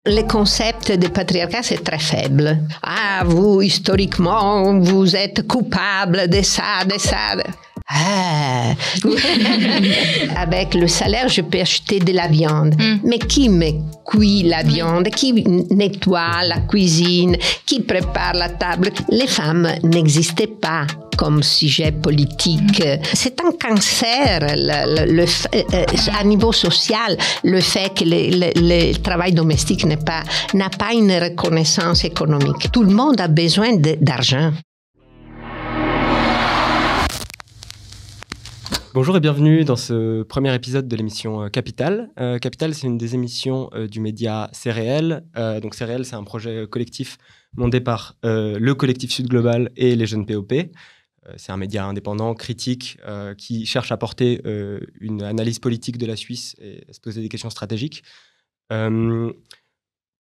Le concept de patriarcat, c'est très faible. Ah, vous, historiquement, vous êtes coupable de ça, de ça. Ah. Avec le salaire, je peux acheter de la viande. Mais qui me cuit la viande? Qui nettoie la cuisine? Qui prépare la table? Les femmes n'existaient pas comme sujet politique. C'est un cancer à niveau social, le fait que le travail domestique n'a pas une reconnaissance économique. Tout le monde a besoin d'argent. Bonjour et bienvenue dans ce premier épisode de l'émission Capital. Capital, c'est une des émissions du média CRL. Donc CRL, c'est un projet collectif monté par le collectif Sud Global et les jeunes POP. C'est un média indépendant, critique, qui cherche à porter une analyse politique de la Suisse et à se poser des questions stratégiques.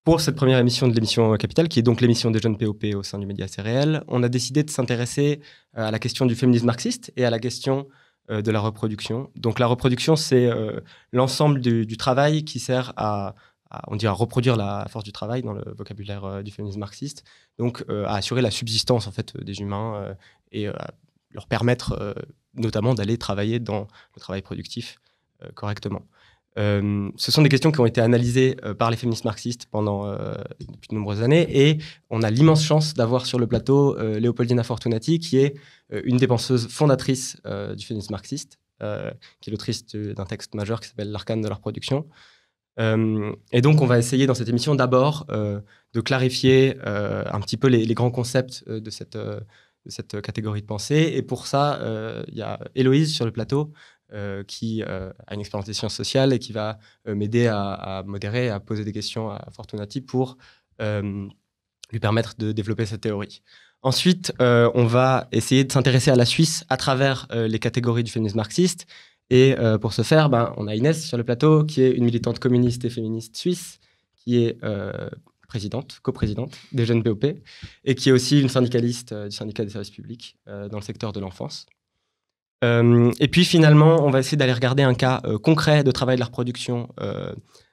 Pour cette première émission de l'émission Capital, qui est donc l'émission des jeunes POP au sein du média CRL, on a décidé de s'intéresser à la question du féminisme marxiste et à la question de la reproduction. Donc la reproduction, c'est l'ensemble du travail qui sert à reproduire la force du travail dans le vocabulaire du féminisme marxiste, donc à assurer la subsistance en fait, des humains et leur permettre notamment d'aller travailler dans le travail productif correctement. Ce sont des questions qui ont été analysées par les féministes marxistes depuis de nombreuses années, et on a l'immense chance d'avoir sur le plateau Leopoldina Fortunati, qui est une des penseuses fondatrices du féminisme marxiste, qui est l'autrice d'un texte majeur qui s'appelle L'arcane de la reproduction. Et donc on va essayer dans cette émission d'abord de clarifier un petit peu les grands concepts de cette catégorie de pensée, et pour ça il y a Héloïse sur le plateau qui a une expérience des sciences sociales et qui va m'aider à modérer, à poser des questions à Fortunati pour lui permettre de développer cette théorie. Ensuite, on va essayer de s'intéresser à la Suisse à travers les catégories du féminisme marxiste. Et pour ce faire, on a Inès sur le plateau, qui est une militante communiste et féministe suisse, qui est coprésidente des jeunes POP, et qui est aussi une syndicaliste du syndicat des services publics dans le secteur de l'enfance. Et puis finalement, on va essayer d'aller regarder un cas concret de travail de la reproduction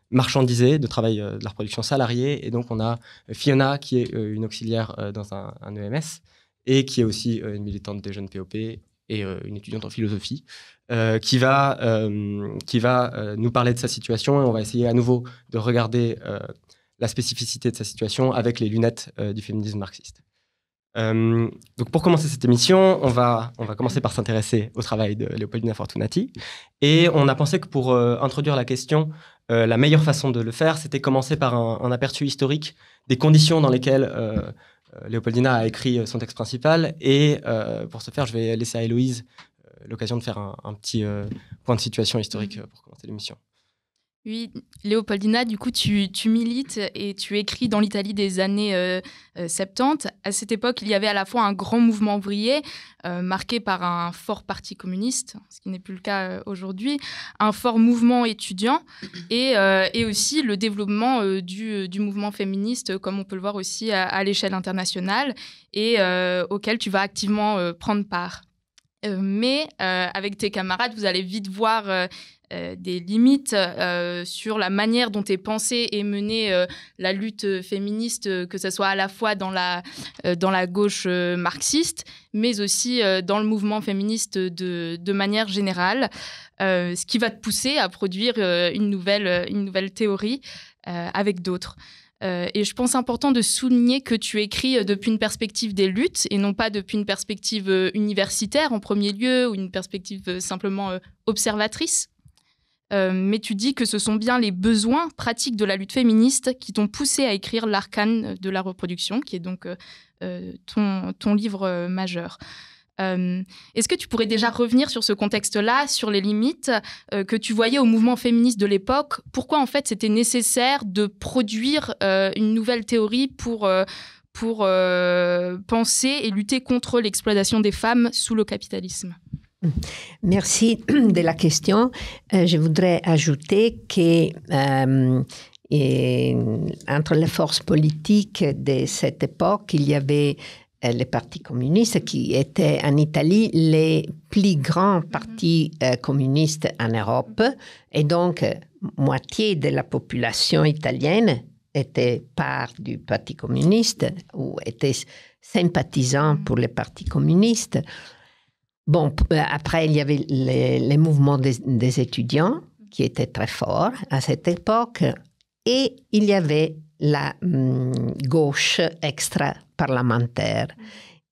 marchandisé, de travail de la reproduction salariée. Et donc on a Fiona, qui est une auxiliaire dans un EMS, et qui est aussi une militante des jeunes POP et une étudiante en philosophie, qui va nous parler de sa situation, et on va essayer à nouveau de regarder la spécificité de sa situation avec les lunettes du féminisme marxiste. Donc pour commencer cette émission, on va commencer par s'intéresser au travail de Leopoldina Fortunati, et on a pensé que pour introduire la question, la meilleure façon de le faire, c'était commencer par un aperçu historique des conditions dans lesquelles Leopoldina a écrit son texte principal, et pour ce faire, je vais laisser à Héloïse l'occasion de faire un petit point de situation historique pour commencer l'émission. Oui, Leopoldina, du coup, tu milites et tu écris dans l'Italie des années 70. À cette époque, il y avait à la fois un grand mouvement ouvrier marqué par un fort parti communiste, ce qui n'est plus le cas aujourd'hui, un fort mouvement étudiant et aussi le développement du mouvement féministe, comme on peut le voir aussi à l'échelle internationale, et auquel tu vas activement prendre part. Mais avec tes camarades, vous allez vite voir des limites sur la manière dont est pensée et menée la lutte féministe, que ce soit à la fois dans la gauche marxiste, mais aussi dans le mouvement féministe de manière générale, ce qui va te pousser à produire une nouvelle théorie avec d'autres. Et je pense important de souligner que tu écris depuis une perspective des luttes et non pas depuis une perspective universitaire en premier lieu, ou une perspective simplement observatrice. Mais tu dis que ce sont bien les besoins pratiques de la lutte féministe qui t'ont poussé à écrire L'arcane de la reproduction, qui est donc ton livre majeur. Est-ce que tu pourrais déjà revenir sur ce contexte-là, sur les limites que tu voyais au mouvement féministe de l'époque? Pourquoi en fait c'était nécessaire de produire une nouvelle théorie pour penser et lutter contre l'exploitation des femmes sous le capitalisme? Merci de la question. Je voudrais ajouter que entre les forces politiques de cette époque, il y avait les partis communistes qui étaient en Italie les plus grands partis communistes en Europe, et donc moitié de la population italienne était part du Parti communiste ou était sympathisant pour le Parti communiste. Bon, après, il y avait les mouvements des étudiants qui étaient très forts à cette époque. Et il y avait la gauche extra-parlementaire.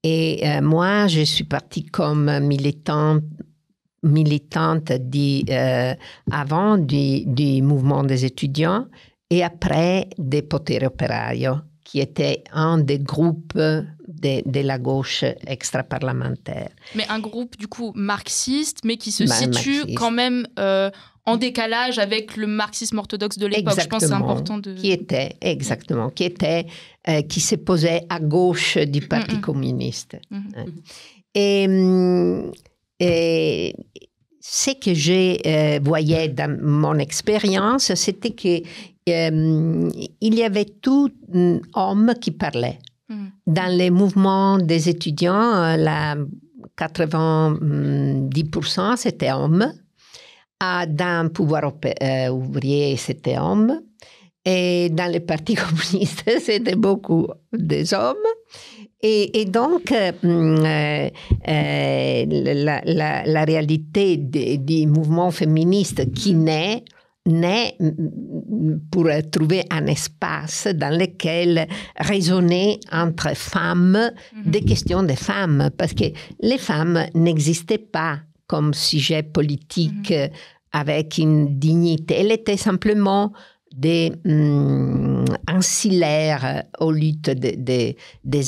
Et moi, je suis partie comme militante avant du mouvement des étudiants et après des Potere Operaio, qui était un des groupes de la gauche extra-parlementaire. Mais un groupe, du coup, marxiste, mais qui se situe quand même en décalage avec le marxisme orthodoxe de l'époque. Je pense que c'est important de... Qui se posait à gauche du Parti communiste. Et ce que je voyais dans mon expérience, c'était que il y avait tout homme qui parlait. Dans les mouvements des étudiants, 90% c'était hommes. Dans le pouvoir ouvrier, c'était hommes. Et dans le Parti communiste, c'était beaucoup des hommes. Et donc, la réalité du mouvement féministe qui naît pour trouver un espace dans lequel raisonner entre femmes des questions des femmes, parce que les femmes n'existaient pas comme sujet politique avec une dignité. Elles étaient simplement des ancillaires aux luttes des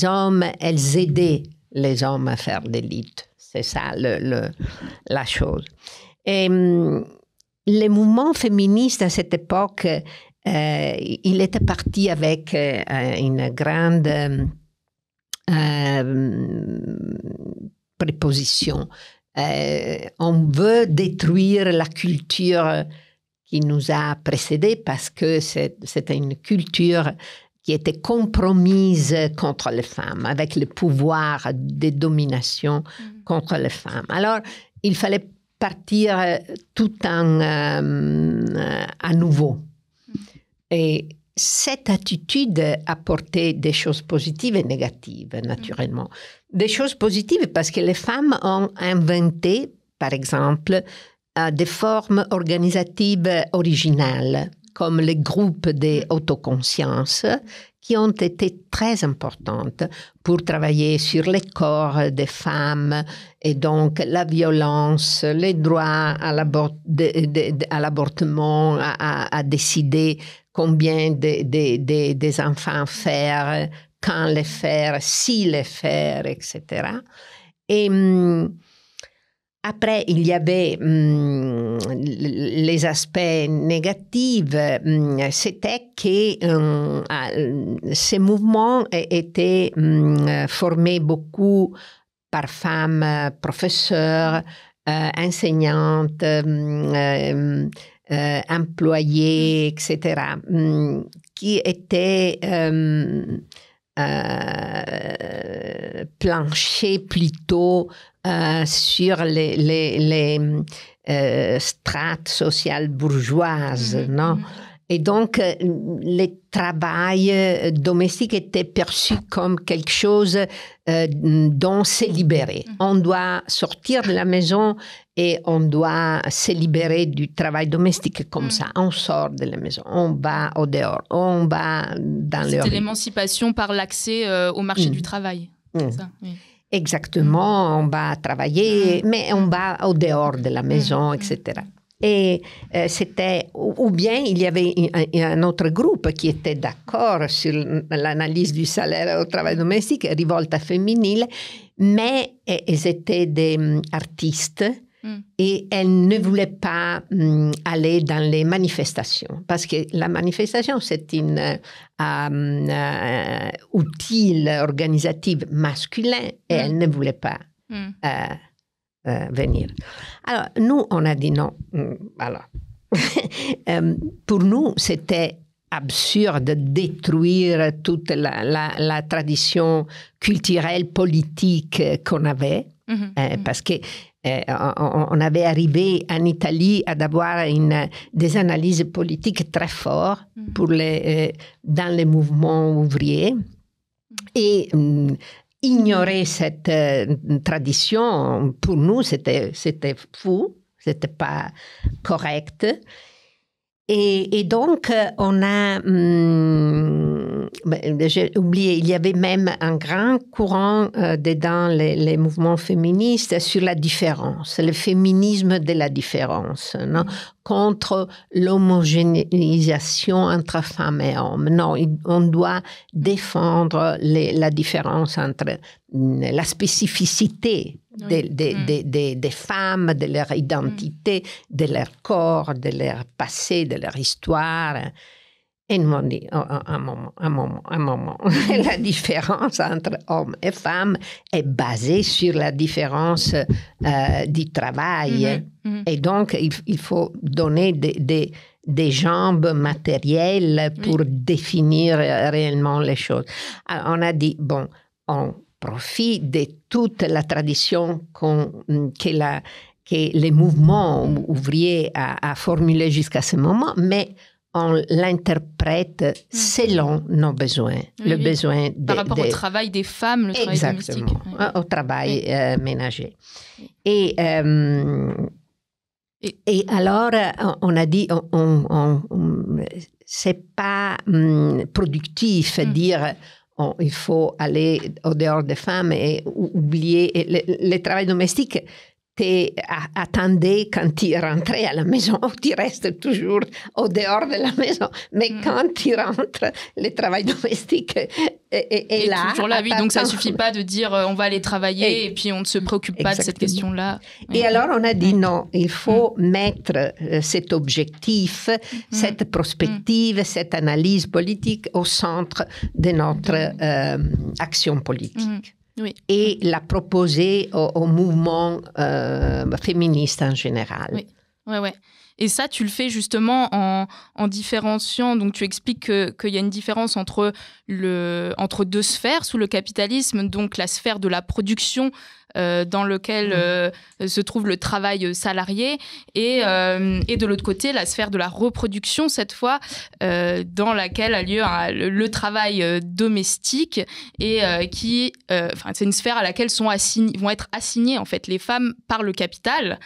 hommes. Elles aidaient les hommes à faire des luttes. C'est ça la chose. Et les mouvements féministes à cette époque, il était parti avec une grande préposition. On veut détruire la culture qui nous a précédés parce que c'était une culture qui était compromise contre les femmes, avec le pouvoir de domination contre les femmes. Alors, il fallait partir tout à nouveau. Et cette attitude apportait des choses positives et négatives, naturellement. Des choses positives parce que les femmes ont inventé, par exemple, des formes organisatives originales, comme les groupes d'autoconscience, qui ont été très importantes pour travailler sur les corps des femmes et donc la violence, les droits à l'avortement, à décider combien des enfants faire, quand les faire, si les faire, etc. Et après, il y avait les aspects négatifs, c'était que ces mouvements étaient formés beaucoup par femmes professeurs, enseignantes, employés, etc., qui étaient planchés plutôt sur les strates sociales bourgeoises, non? Et donc, le travail domestique était perçu comme quelque chose dont se libérer. On doit sortir de la maison et on doit se libérer du travail domestique comme ça. On sort de la maison, on va au dehors, on va dans le... C'était l'émancipation par l'accès au marché du travail. Ça, oui. Exactement, on va travailler, mais on va au dehors de la maison, etc. Et c'était, ou bien il y avait un autre groupe qui était d'accord sur l'analyse du salaire au travail domestique, Rivolta Femminile, mais ils étaient des artistes et elles ne voulaient pas aller dans les manifestations, parce que la manifestation, c'est une outil organisatif masculin et elles ne voulaient pas venir. Alors, nous, on a dit non. Alors, pour nous, c'était absurde de détruire toute la tradition culturelle, politique qu'on avait, parce que on avait arrivé en Italie à avoir des analyses politiques très fortes dans les mouvements ouvriers. Et ignorer cette tradition, pour nous, c'était fou, c'était pas correct. Et donc, on a... j'ai oublié, il y avait même un grand courant dans les mouvements féministes sur la différence, le féminisme de la différence, non? Contre l'homogénéisation entre femmes et hommes. Non, on doit défendre la différence entre la spécificité des femmes, de leur identité, de leur corps, de leur passé, de leur histoire. Et nous on dit, un moment. La différence entre hommes et femmes est basée sur la différence du travail. Et donc, il faut donner des jambes matérielles pour définir réellement les choses. Alors, on a dit, bon, on profite de toute la tradition que les mouvements ouvriers a formulée jusqu'à ce moment, mais on l'interprète selon nos besoins. Le besoin par rapport au travail des femmes, le travail domestique. Exactement, au travail ménager. Et alors, on a dit, c'est pas productif dire il faut aller au dehors des femmes et oublier le travail domestique. Attendez quand tu rentrais à la maison, tu restes toujours au dehors de la maison. Mais quand tu rentres, le travail domestique est là. Toujours là, oui. Donc ça suffit pas de dire on va aller travailler et puis on ne se préoccupe pas de cette question-là. Et alors on a dit non, il faut mettre cet objectif, cette prospective, cette analyse politique au centre de notre action politique. Oui. Et la proposer au mouvement féministe en général. Oui, ouais. Et ça, tu le fais justement en différenciant. Donc, tu expliques qu'il y a une différence entre deux sphères sous le capitalisme. Donc, la sphère de la production dans laquelle se trouve le travail salarié et de l'autre côté, la sphère de la reproduction, cette fois, dans laquelle a lieu le travail domestique et c'est une sphère à laquelle vont être assignées, en fait, les femmes par le capital.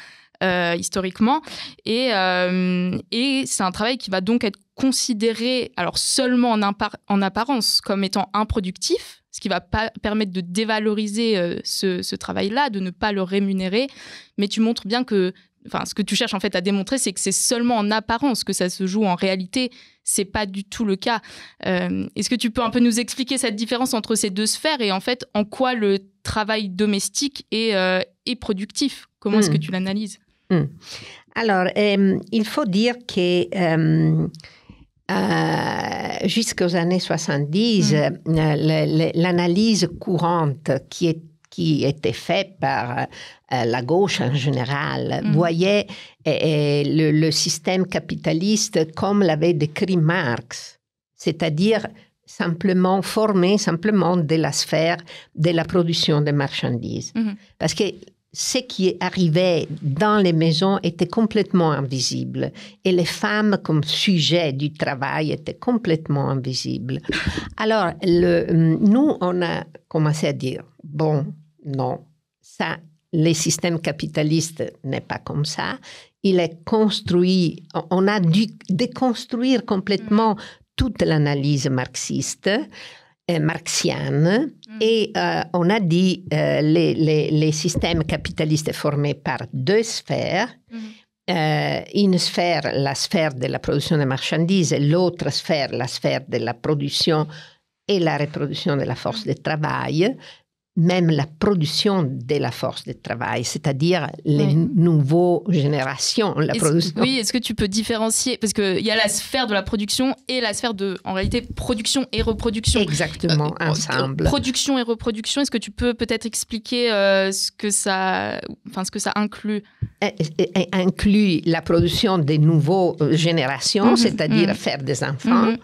Historiquement, et c'est un travail qui va donc être considéré, alors seulement en apparence, comme étant improductif, ce qui va pas permettre de dévaloriser ce travail-là, de ne pas le rémunérer, mais tu montres bien que, ce que tu cherches en fait à démontrer, c'est que c'est seulement en apparence que ça se joue. En réalité, c'est pas du tout le cas. Est-ce que tu peux un peu nous expliquer cette différence entre ces deux sphères et en fait en quoi le travail domestique est productif? Comment est-ce que tu l'analyses? Alors, il faut dire que jusqu'aux années 70, l'analyse courante qui était faite par la gauche en général voyait le système capitaliste comme l'avait décrit Marx, c'est-à-dire formé simplement de la sphère de la production de marchandises. Parce que ce qui arrivait dans les maisons était complètement invisible et les femmes comme sujet du travail étaient complètement invisibles. Alors, nous, on a commencé à dire, bon, non, ça, le système capitaliste n'est pas comme ça. Il est construit, on a dû déconstruire complètement toute l'analyse marxiste, marxienne, et on a dit les systèmes capitalistes formés par deux sphères, une sphère, la sphère de la production de marchandises, et l'autre sphère, la sphère de la production et la reproduction de la force de travail, même la production de la force de travail, c'est-à-dire les nouvelles générations. Est-ce que tu peux différencier, parce qu'il y a la sphère de la production et la sphère de, en réalité, production et reproduction. Exactement, ensemble. Production et reproduction, est-ce que tu peux peut-être expliquer ce que ça inclut? Inclut la production des nouvelles générations, c'est-à-dire faire des enfants,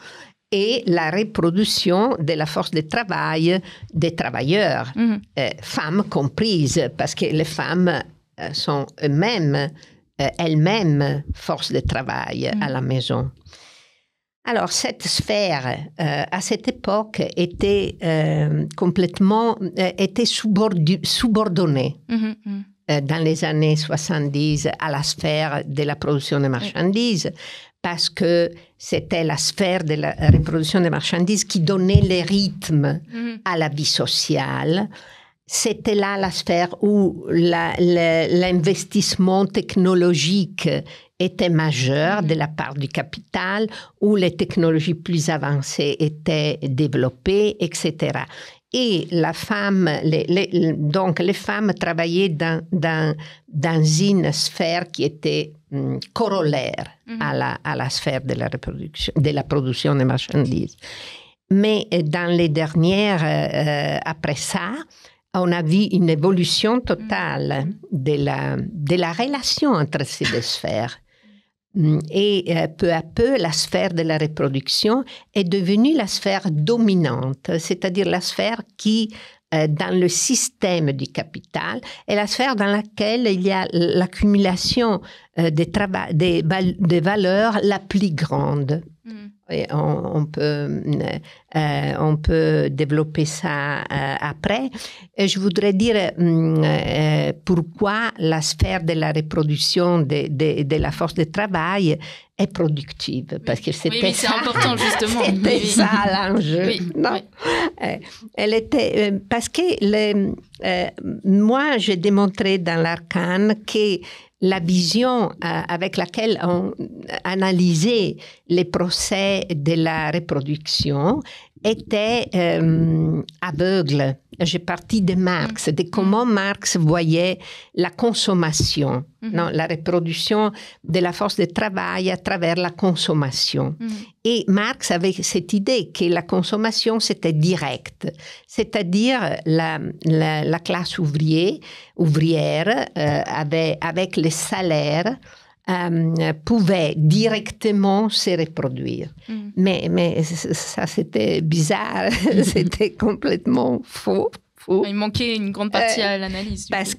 et la reproduction de la force de travail des travailleurs, femmes comprises, parce que les femmes sont elles-mêmes force de travail à la maison. Alors, cette sphère, à cette époque, était complètement subordonnée dans les années 70 à la sphère de la production de marchandises, parce que c'était la sphère de la reproduction des marchandises qui donnait le rythme à la vie sociale. C'était là la sphère où l'investissement technologique était majeur de la part du capital, où les technologies plus avancées étaient développées, etc. Et la femme, donc les femmes travaillaient dans une sphère qui était corollaire à la sphère de la reproduction, de la production des marchandises. Mais dans les dernières, après ça, on a vu une évolution totale de la relation entre ces deux sphères. Et peu à peu, la sphère de la reproduction est devenue la sphère dominante, c'est-à-dire la sphère qui, dans le système du capital, est la sphère dans laquelle il y a l'accumulation des valeurs la plus grande. Et on peut développer ça après. Et je voudrais dire pourquoi la sphère de la reproduction de la force de travail est productive. Parce que c'était c'est important, justement. C'était ça l'enjeu. Non. Elle était, parce que moi, j'ai démontré dans l'arcane que la vision avec laquelle on analysait les procès de la reproduction était aveugle. J'ai parti de Marx, de comment Marx voyait la consommation, non, la reproduction de la force de travail à travers la consommation. Et Marx avait cette idée que la consommation, c'était direct, c'est-à-dire la classe ouvrière avec les salaires, pouvait directement se reproduire. Mais ça, c'était bizarre. C'était complètement faux. Il manquait une grande partie à l'analyse. Parce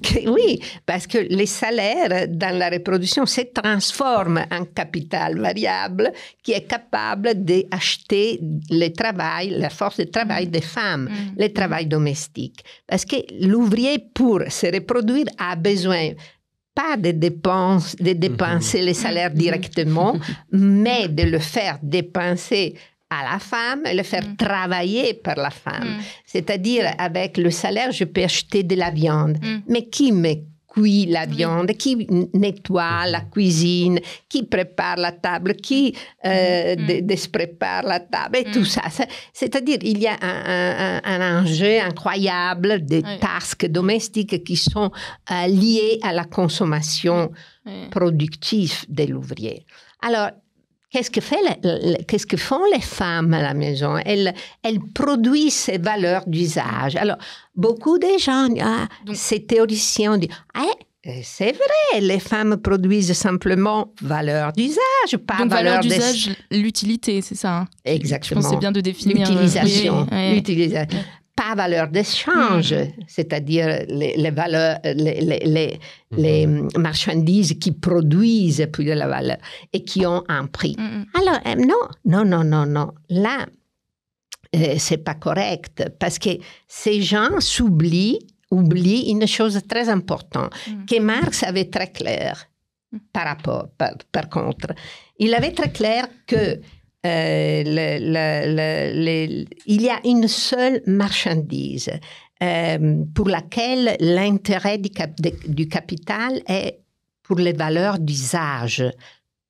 que les salaires dans la reproduction se transforment en capital variable qui est capable d'acheter la force de travail des femmes, le travail domestique. Parce que l'ouvrier, pour se reproduire, a besoin pas de dépenser les salaires directement, mais de le faire dépenser à la femme et le faire travailler par la femme. C'est-à-dire, avec le salaire, je peux acheter de la viande. Mais qui me cuit la viande, qui nettoie la cuisine, qui prépare la table, qui desprépare la table, et tout ça. C'est-à-dire, il y a un enjeu incroyable de tâches domestiques qui sont liées à la consommation productive de l'ouvrier. Alors, qu'est-ce que font les femmes à la maison? Elles produisent ces valeurs d'usage. Alors, beaucoup de gens, ces théoriciens disent, c'est vrai, les femmes produisent simplement valeur d'usage, pas donc, valeur d'usage, l'utilité, c'est ça, hein? Exactement. Je pense que c'est bien de définir. L'utilisation. L'utilisation. Pas valeur d'échange, c'est-à-dire les valeurs, les marchandises qui produisent plus de la valeur et qui ont un prix. Alors, non. Là, c'est pas correct parce que ces gens oublient une chose très importante que Marx avait très claire par contre. Il avait très clair que il y a une seule marchandise pour laquelle l'intérêt du capital est pour les valeurs d'usage,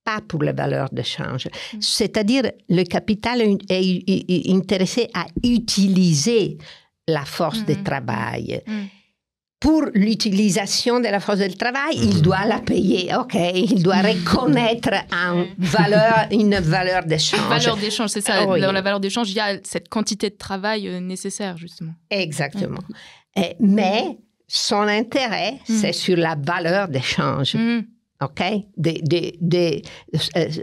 pas pour les valeurs d'échange. C'est-à-dire, le capital est intéressé à utiliser la force de travail. Pour l'utilisation de la force de travail, il doit la payer, ok? Il doit reconnaître une valeur d'échange. Une valeur d'échange, c'est ça. Dans la valeur d'échange, il y a cette quantité de travail nécessaire, justement. Exactement. Mais son intérêt, c'est sur la valeur d'échange, ok?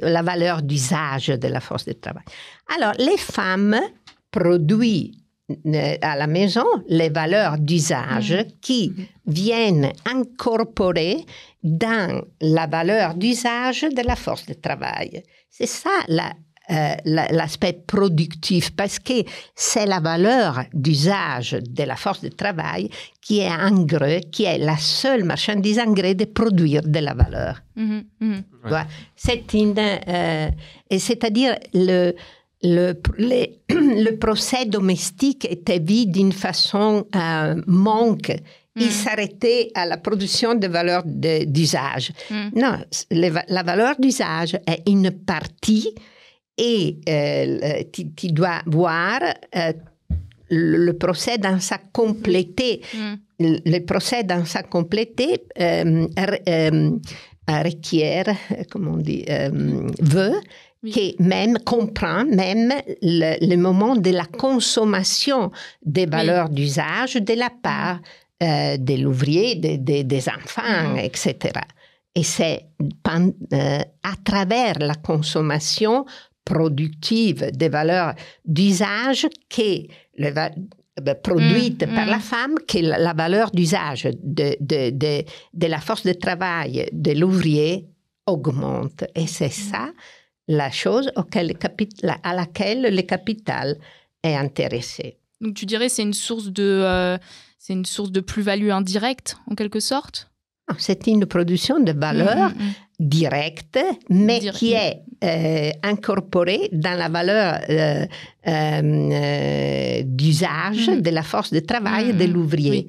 La valeur d'usage de la force de travail. Alors, les femmes produisent à la maison les valeurs d'usage qui viennent incorporer dans la valeur d'usage de la force de travail. C'est ça l'aspect productif, parce que c'est la valeur d'usage de la force de travail qui est en gros, qui est la seule marchandise en gros de produire de la valeur. Ouais. C'est-à-dire le procès domestique était vu d'une façon manque. Il s'arrêtait à la production de valeurs d'usage. Non, la valeur d'usage est une partie et tu dois voir le procès dans sa complété. Le procès dans sa complété requiert, comment on dit, veut que même comprend même le moment de la consommation des valeurs d'usage de la part de l'ouvrier, des enfants, etc. Et c'est à travers la consommation productive des valeurs d'usage produite par la femme, que la valeur d'usage de la force de travail de l'ouvrier augmente. Et c'est ça la chose à laquelle le capital est intéressé. Donc tu dirais que c'est une source de plus-value indirecte, en quelque sorte? C'est une production de valeur directe, mais qui est incorporée dans la valeur d'usage de la force de travail de l'ouvrier.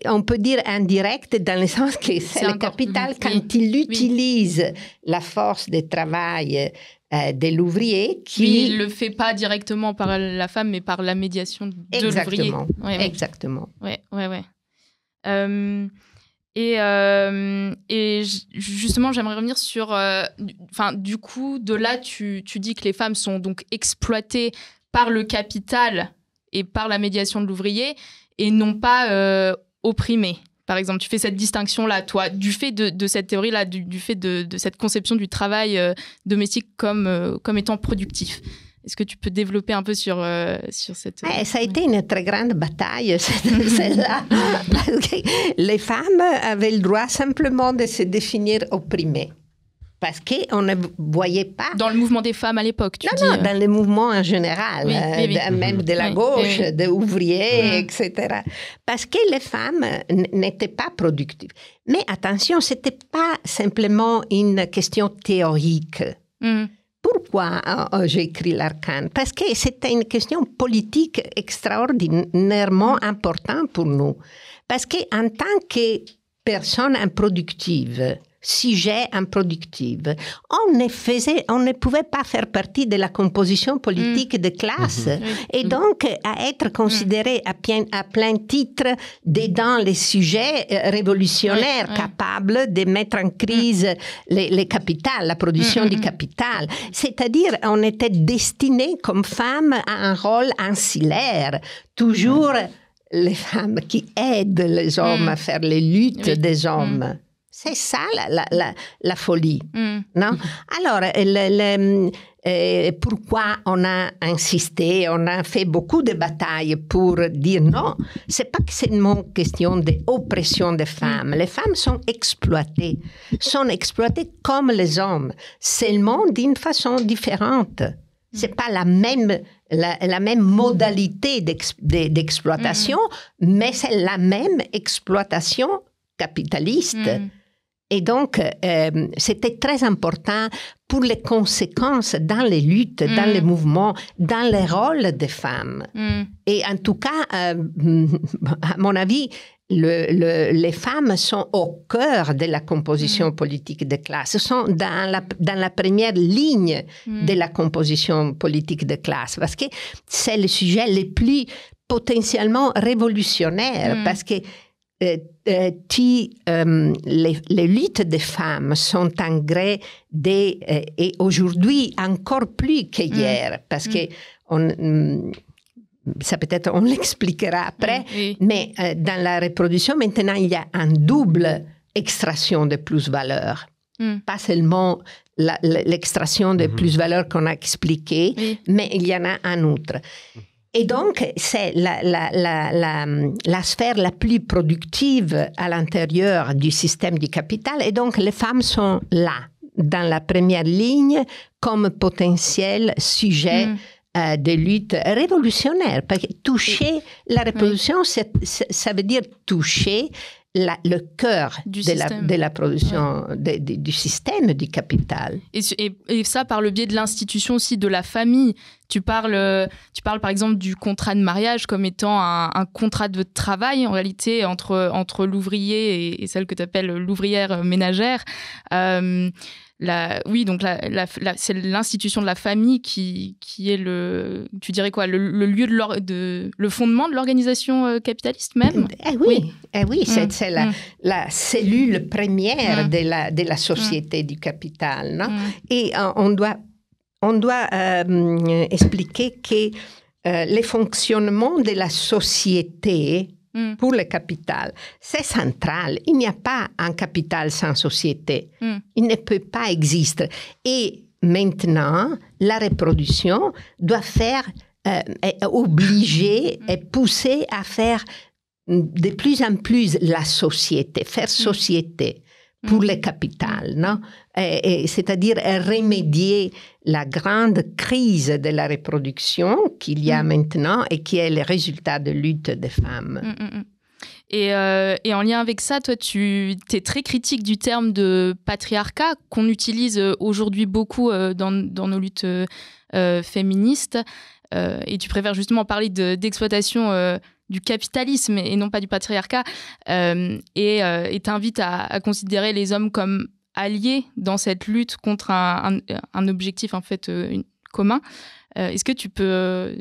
On peut dire indirect dans le sens que c'est le capital quand il utilise la force de travail de l'ouvrier qui... il ne le fait pas directement par la femme, mais par la médiation de l'ouvrier. Exactement. Ouais. Et justement, j'aimerais revenir sur... du coup, de là, tu dis que les femmes sont donc exploitées par le capital et par la médiation de l'ouvrier et non pas opprimées. Par exemple, tu fais cette distinction-là, toi, du fait de cette théorie-là, du fait de cette conception du travail domestique comme étant productif. Est-ce que tu peux développer un peu sur cette... Ça a été une très grande bataille, celle-là, parce que les femmes avaient le droit simplement de se définir opprimées. Parce qu'on ne voyait pas... Dans le mouvement des femmes à l'époque, tu dis... Non, dans le mouvement en général, même de la gauche, des ouvriers, etc. Parce que les femmes n'étaient pas productives. Mais attention, ce n'était pas simplement une question théorique. Pourquoi j'ai écrit l'Arcane? Parce que c'était une question politique extraordinairement importante pour nous. Parce qu'en tant que personne improductive, sujet improductive, on ne pouvait pas faire partie de la composition politique de classe et donc à être considéré à plein titre dans les sujets révolutionnaires capables de mettre en crise les capitales, la production du capital. C'est-à-dire, on était destiné comme femmes à un rôle ancillaire, toujours les femmes qui aident les hommes à faire les luttes des hommes. C'est ça la folie, non? Alors, pourquoi on a insisté, on a fait beaucoup de batailles pour dire non, c'est pas que c'est une question d'oppression des femmes. Les femmes sont exploitées comme les hommes, seulement d'une façon différente. C'est pas la même modalité d'exploitation, mais c'est la même exploitation capitaliste. Et donc, c'était très important pour les conséquences dans les luttes, dans les mouvements, dans les rôles des femmes. Et en tout cas, à mon avis, les femmes sont au cœur de la composition politique de classe. Elles sont dans la première ligne de la composition politique de classe, parce que c'est le sujet le plus potentiellement révolutionnaire, parce que les luttes des femmes sont en gré et aujourd'hui encore plus qu'hier, parce que ça peut-être on l'expliquera après, mais dans la reproduction maintenant il y a une double extraction de plus-valeur. Pas seulement l'extraction de plus-valeur qu'on a expliquée, mais il y en a un autre. Et donc, c'est la sphère la plus productive à l'intérieur du système du capital. Et donc, les femmes sont là, dans la première ligne, comme potentiel sujet de lutte révolutionnaire. Parce que toucher la révolution, ça veut dire toucher le cœur de la production du système du capital. Et ça par le biais de l'institution aussi de la famille. Tu parles par exemple du contrat de mariage comme étant un contrat de travail en réalité entre l'ouvrier et celle que tu appelles l'ouvrière ménagère. Donc c'est l'institution de la famille qui est tu dirais quoi, le lieu le fondement de l'organisation capitaliste même. Oui, c'est la cellule première de la société du capital, non? Et on doit expliquer que le fonctionnement de la société pour le capital, c'est central. Il n'y a pas un capital sans société. Il ne peut pas exister. Et maintenant, la reproduction doit obliger et pousser à faire de plus en plus la société, faire société pour le capital, non? C'est-à-dire remédier la grande crise de la reproduction qu'il y a maintenant et qui est le résultat de lutte des femmes. Et en lien avec ça, toi, tu es très critique du terme de patriarcat qu'on utilise aujourd'hui beaucoup dans nos luttes féministes. Et tu préfères justement parler d'exploitation du capitalisme et non pas du patriarcat. Et t'invites à considérer les hommes comme alliés dans cette lutte contre un objectif en fait commun. Est-ce que tu peux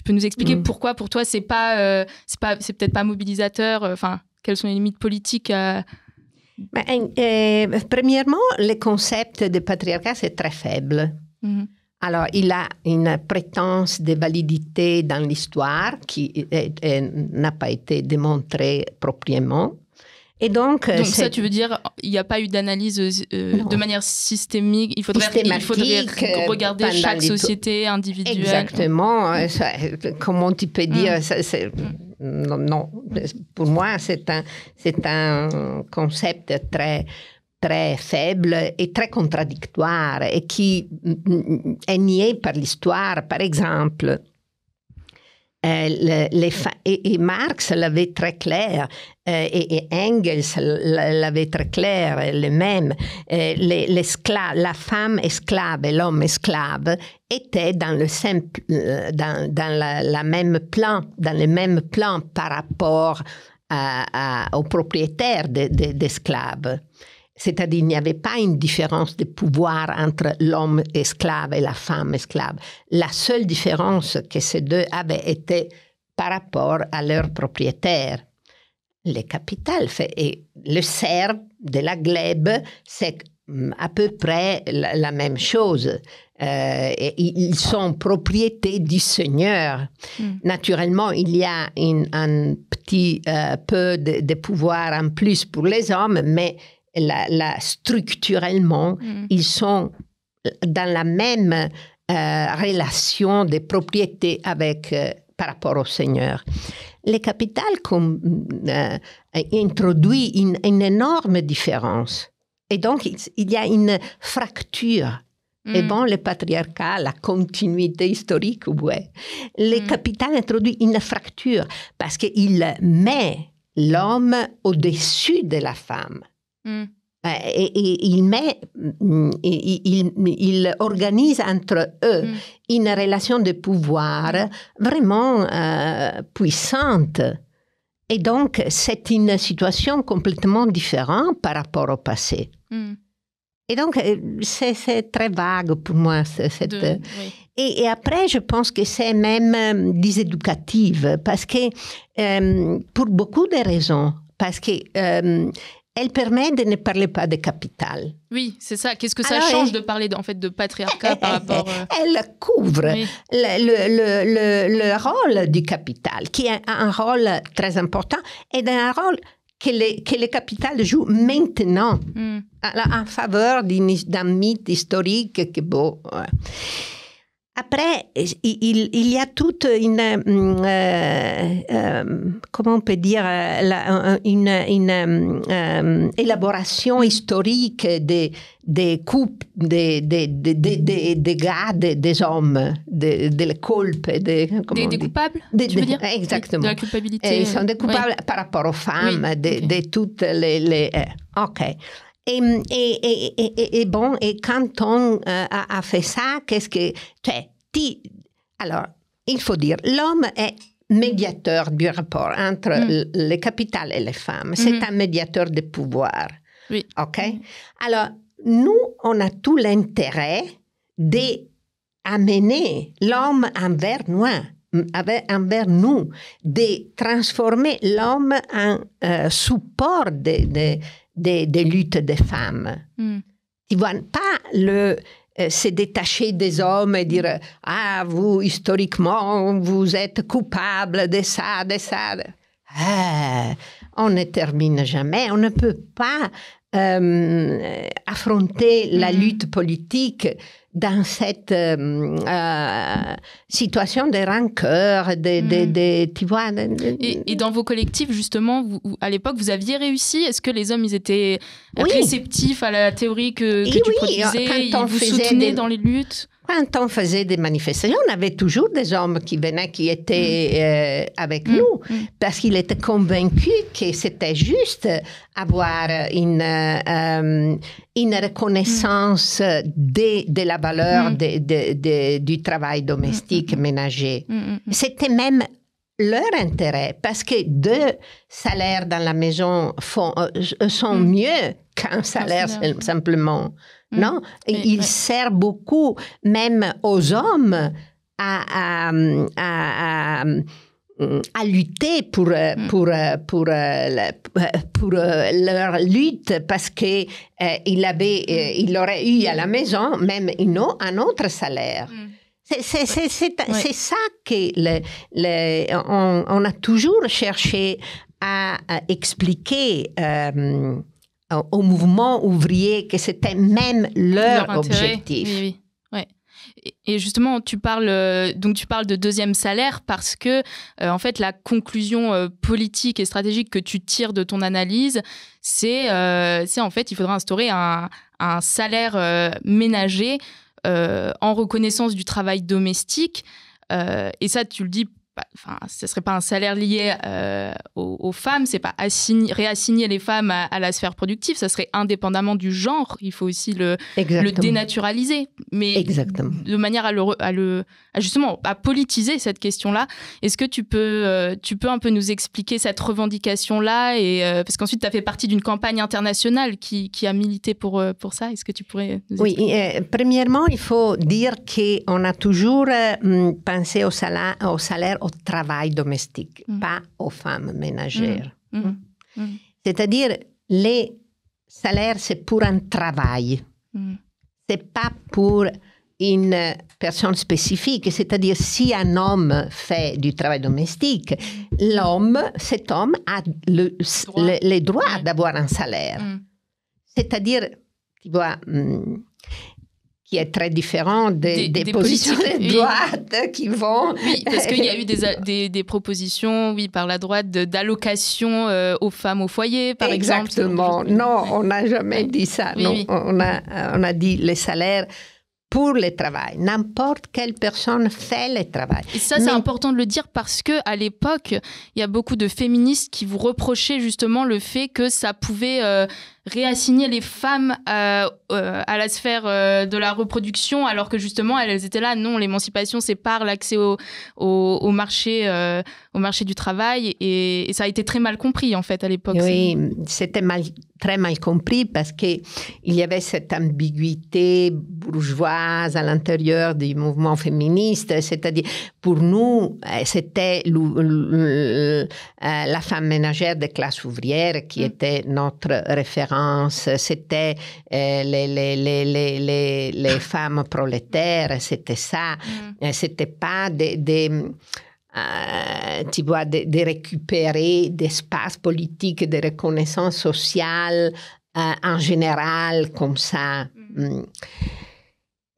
nous expliquer pourquoi pour toi c'est peut-être pas mobilisateur, quelles sont les limites politiques Premièrement, le concept de patriarcat c'est très faible. Alors, il a une prétence de validité dans l'histoire qui n'a pas été démontrée proprement. Et donc ça, tu veux dire, il n'y a pas eu d'analyse de manière systémique. Il faudrait regarder chaque société individuelle. Exactement. Comment tu peux dire non. Pour moi, c'est un concept très faible et très contradictoire et qui est nié par l'histoire. Par exemple, et Marx l'avait très clair, et Engels l'avait très clair, le même. La femme esclave et l'homme esclave étaient dans le même plan par rapport aux propriétaires d'esclaves. C'est-à-dire, il n'y avait pas une différence de pouvoir entre l'homme esclave et la femme esclave. La seule différence que ces deux avaient était par rapport à leurs propriétaires. Le capital et le cerf de la glèbe, c'est à peu près la même chose. Et ils sont propriété du seigneur. Naturellement, il y a un petit peu de pouvoir en plus pour les hommes, mais structurellement, ils sont dans la même relation de propriété par rapport au Seigneur. Le capital introduit une énorme différence. Et donc, il y a une fracture. Et bon, le patriarcat, la continuité historique, ouais. Le capital introduit une fracture parce qu'il met l'homme au-dessus de la femme. Et il organise entre eux une relation de pouvoir vraiment puissante. Et donc, c'est une situation complètement différente par rapport au passé. Et donc, c'est très vague pour moi. Et après, je pense que c'est même déséducatif parce que, pour beaucoup de raisons, parce que elle permet de ne parler pas de capital. Oui, c'est ça. Qu'est-ce que ça change de parler de patriarcat par rapport... Elle couvre le rôle du capital, qui est un rôle très important, et un rôle que le capital joue maintenant en faveur d'un mythe historique. après, il y a toute une, comment on peut dire, une élaboration historique des couples, des gars, des hommes, des colpes. Des coupables, tu veux dire? Exactement. De la culpabilité. Ils sont des coupables par rapport aux femmes, de toutes les OK. Et bon, et quand on a fait ça, qu'est-ce que... Alors, il faut dire, l'homme est médiateur du rapport entre le capital et les femmes. C'est un médiateur de pouvoir. Oui. OK? Alors, nous, on a tout l'intérêt d'amener l'homme envers nous, de transformer l'homme en support des luttes des femmes. Tu vois, pas se détacher des hommes et dire « Ah, vous, historiquement, vous êtes coupable de ça, de ça. » On ne termine jamais. On ne peut pas affronter la lutte politique dans cette situation de rancœur, tu vois. Et dans vos collectifs, justement, à l'époque, vous aviez réussi? Est-ce que les hommes, ils étaient réceptifs à la théorie que tu produisais? Ils vous soutenaient dans les luttes? Quand on faisait des manifestations, on avait toujours des hommes qui venaient, qui étaient avec nous, parce qu'ils étaient convaincus que c'était juste avoir une reconnaissance de la valeur du travail domestique ménager. C'était même leur intérêt, parce que 2 salaires dans la maison sont mieux qu'un salaire simplement. Non, il sert beaucoup même aux hommes à lutter pour leur lutte, parce que il aurait eu à la maison même un autre salaire. C'est ça que on a toujours cherché à expliquer au mouvement ouvrier que c'était même leur objectif. Oui. Ouais. Et justement, tu parles de deuxième salaire parce que, en fait, la conclusion politique et stratégique que tu tires de ton analyse, c'est en fait, il faudra instaurer un salaire ménager en reconnaissance du travail domestique. Et ça, tu le dis, ce ne serait pas un salaire lié aux femmes, c'est pas réassigner les femmes à la sphère productive, ça serait indépendamment du genre, il faut aussi le dénaturaliser, mais de manière justement à politiser cette question-là. Est-ce que tu peux un peu nous expliquer cette revendication-là, parce qu'ensuite tu as fait partie d'une campagne internationale qui a milité pour ça. Est-ce que tu pourrais nous expliquer? Premièrement, il faut dire qu'on a toujours pensé au salaire au travail domestique, pas aux femmes ménagères. C'est-à-dire, les salaires, c'est pour un travail. C'est pas pour une personne spécifique. C'est-à-dire, si un homme fait du travail domestique, cet homme a le droit d'avoir un salaire. C'est-à-dire, tu vois... qui est très différent des positions de droite qui vont... Oui, parce qu'il y a eu des propositions, par la droite, d'allocation aux femmes au foyer, par exemple. Exactement. Non, on n'a jamais dit ça. Non, on a dit les salaires pour le travail. N'importe quelle personne fait le travail. Et ça, c'est important de le dire parce qu'à l'époque, il y a beaucoup de féministes qui vous reprochaient justement le fait que ça pouvait réassigner les femmes à la sphère de la reproduction, alors que justement, elles étaient là. Non, l'émancipation, c'est par l'accès au marché du travail. Et ça a été très mal compris, en fait, à l'époque. Oui, c'était très mal compris parce qu'il y avait cette ambiguïté bourgeoise à l'intérieur du mouvement féministe. C'est-à-dire, pour nous, c'était la femme ménagère de classe ouvrière qui était notre référence. C'était les femmes prolétaires, c'était ça. C'était pas tu vois, de récupérer d'espace politique, de reconnaissance sociale en général, comme ça.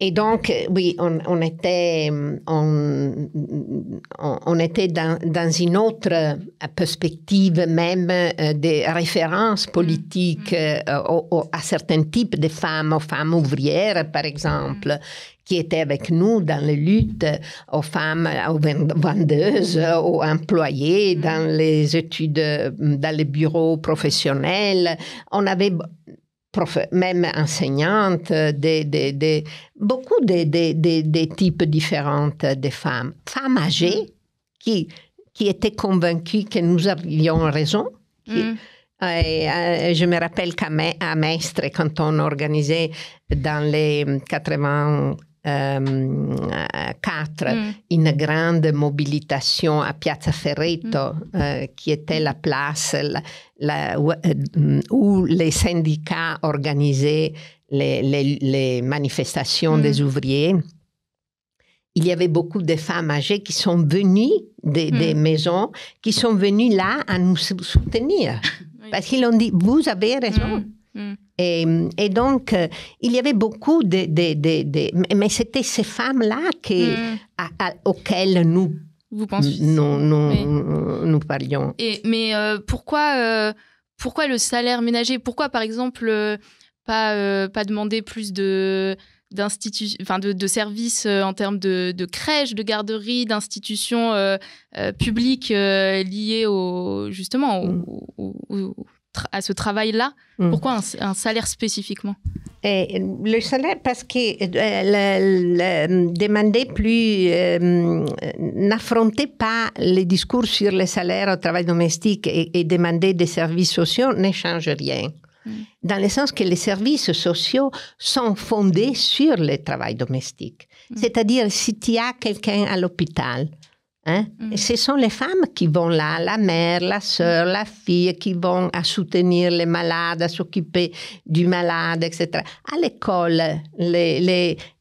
Et donc, oui, on était dans une autre perspective même des références politiques à certains types de femmes, aux femmes ouvrières, par exemple, qui étaient avec nous dans les luttes, aux femmes, aux vendeuses, aux employés, dans les études, dans les bureaux professionnels. On avait même enseignantes, beaucoup de types différents de femmes. Femmes âgées qui étaient convaincues que nous avions raison. Je me rappelle qu'à Mestre, quand on organisait dans les 84 une grande mobilisation à Piazza Ferretto, qui était la place où les syndicats organisaient les manifestations des ouvriers. Il y avait beaucoup de femmes âgées qui sont venues des maisons, qui sont venues là à nous soutenir. Parce qu'ils ont dit, vous avez raison. Et donc, il y avait beaucoup mais c'était ces femmes-là auxquelles nous parlions. Mais pourquoi le salaire ménager? Pourquoi, par exemple, pas demander plus de services en termes de crèches, de garderies, d'institutions publiques liées à ce travail-là? Pourquoi un salaire spécifiquement? Et le salaire, parce que demander plus, n'affronter pas les discours sur le salaire au travail domestique et demander des services sociaux ne change rien. Dans le sens que les services sociaux sont fondés sur le travail domestique. C'est-à-dire, si tu as quelqu'un à l'hôpital, ce sont les femmes qui vont là, la mère, la sœur, la fille, qui vont à soutenir les malades, à s'occuper du malade, etc. À l'école,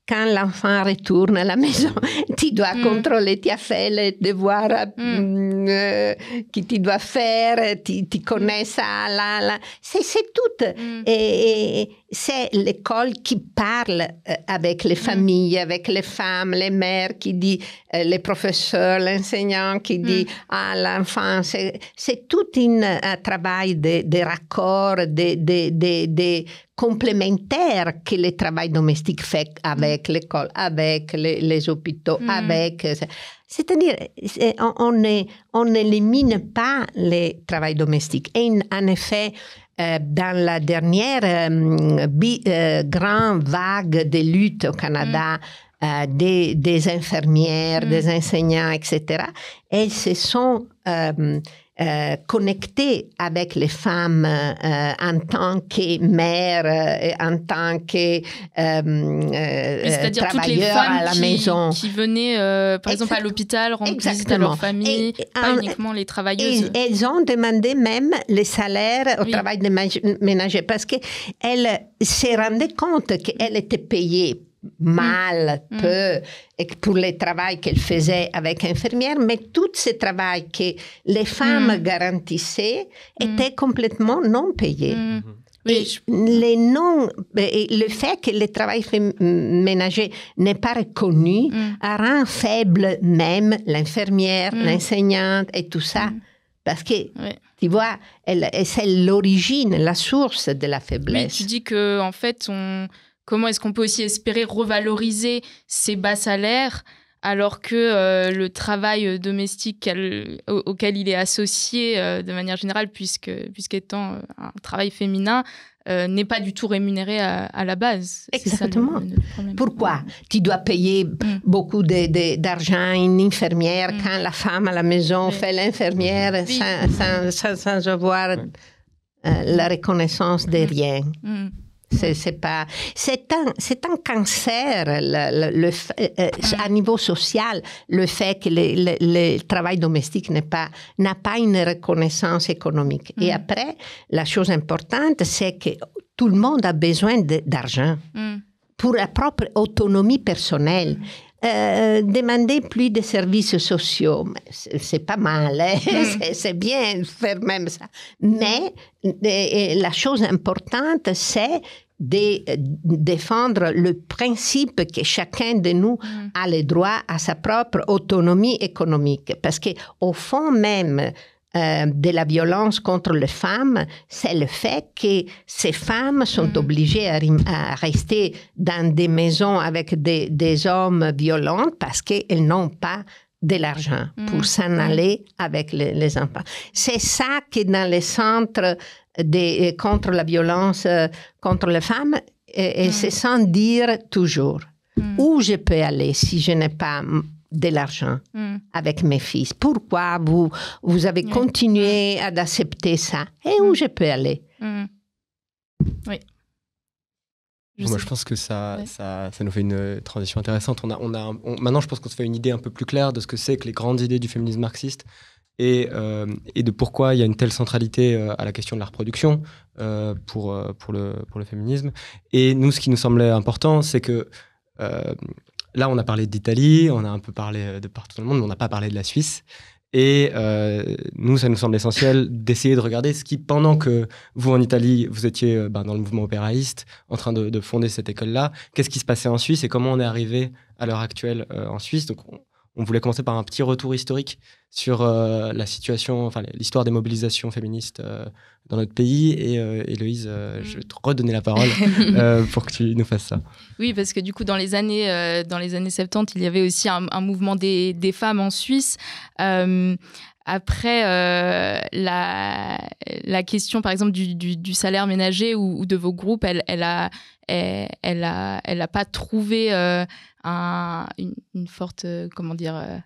quand l'enfant retourne à la maison, tu dois contrôler, tu as fait les devoirs que tu dois faire, tu connais ça, là. C'est tout. Et c'est l'école qui parle avec les familles, avec les femmes, les mères, qui dit, les professeurs, l'enseignant qui dit, l'enfant. C'est tout un travail de raccord, de complémentaire que le travail domestique fait avec l'école, avec les hôpitaux, c'est-à-dire, on n'élimine pas le travail domestique. Et en effet, dans la dernière grande vague de lutte au Canada, des infirmières, des enseignants, etc., elles se sont connectées avec les femmes en tant que mères, en tant que travailleurs à la maison. Qui venaient, par exemple, à l'hôpital, rendre visite à leur famille, pas uniquement les travailleuses. Elles ont demandé même les salaires au travail ménager parce qu'elles se rendaient compte qu'elles étaient payées mal, peu, et pour le travail qu'elle faisait avec infirmière, mais tout ce travail que les femmes garantissaient était complètement non payé. Et le fait que le travail ménager n'est pas reconnu rend faible même l'infirmière, l'enseignante et tout ça. Parce que, tu vois, c'est l'origine, la source de la faiblesse. Oui, tu dis qu'en fait, comment est-ce qu'on peut aussi espérer revaloriser ces bas salaires alors que le travail domestique auquel il est associé de manière générale, puisqu'étant un travail féminin, n'est pas du tout rémunéré à la base. Exactement. C'est ça le problème. Pourquoi tu dois payer beaucoup d'argent à une infirmière quand la femme à la maison fait l'infirmière sans avoir la reconnaissance de rien? C'est un cancer à niveau social, le fait que le travail domestique n'a pas une reconnaissance économique. Et après, la chose importante, c'est que tout le monde a besoin d'argent pour la propre autonomie personnelle. Demander plus de services sociaux, c'est pas mal, c'est bien de faire même ça. Mais la chose importante, c'est défendre le principe que chacun de nous a le droit à sa propre autonomie économique. Parce qu'au fond même de la violence contre les femmes, c'est le fait que ces femmes sont obligées à rester dans des maisons avec des hommes violents parce qu'elles n'ont pas de l'argent pour s'en aller avec les enfants. C'est ça que dans les centres contre la violence contre les femmes, et c'est sans dire toujours où je peux aller si je n'ai pas de l'argent avec mes fils. Pourquoi vous avez continué à accepter ça? Et où je peux aller? Oui. Moi, je pense que ça nous fait une transition intéressante. Maintenant, je pense qu'on se fait une idée un peu plus claire de ce que c'est que les grandes idées du féminisme marxiste et de pourquoi il y a une telle centralité à la question de la reproduction pour le féminisme. Et nous, ce qui nous semblait important, c'est que là, on a parlé d'Italie, on a un peu parlé de partout dans le monde, mais on n'a pas parlé de la Suisse. Et nous, ça nous semble essentiel d'essayer de regarder ce qui, pendant que vous, en Italie, vous étiez dans le mouvement opéraïste, en train de fonder cette école-là, qu'est-ce qui se passait en Suisse et comment on est arrivé à l'heure actuelle en Suisse. Donc, on voulait commencer par un petit retour historique sur la situation, enfin l'histoire des mobilisations féministes dans notre pays. Et Héloïse, je vais te redonner la parole pour que tu nous fasses ça. Oui, parce que du coup, dans les années 70, il y avait aussi un mouvement des femmes en Suisse. Après, la question, par exemple, du salaire ménager ou de vos groupes, elle a pas trouvé une forte, comment dire,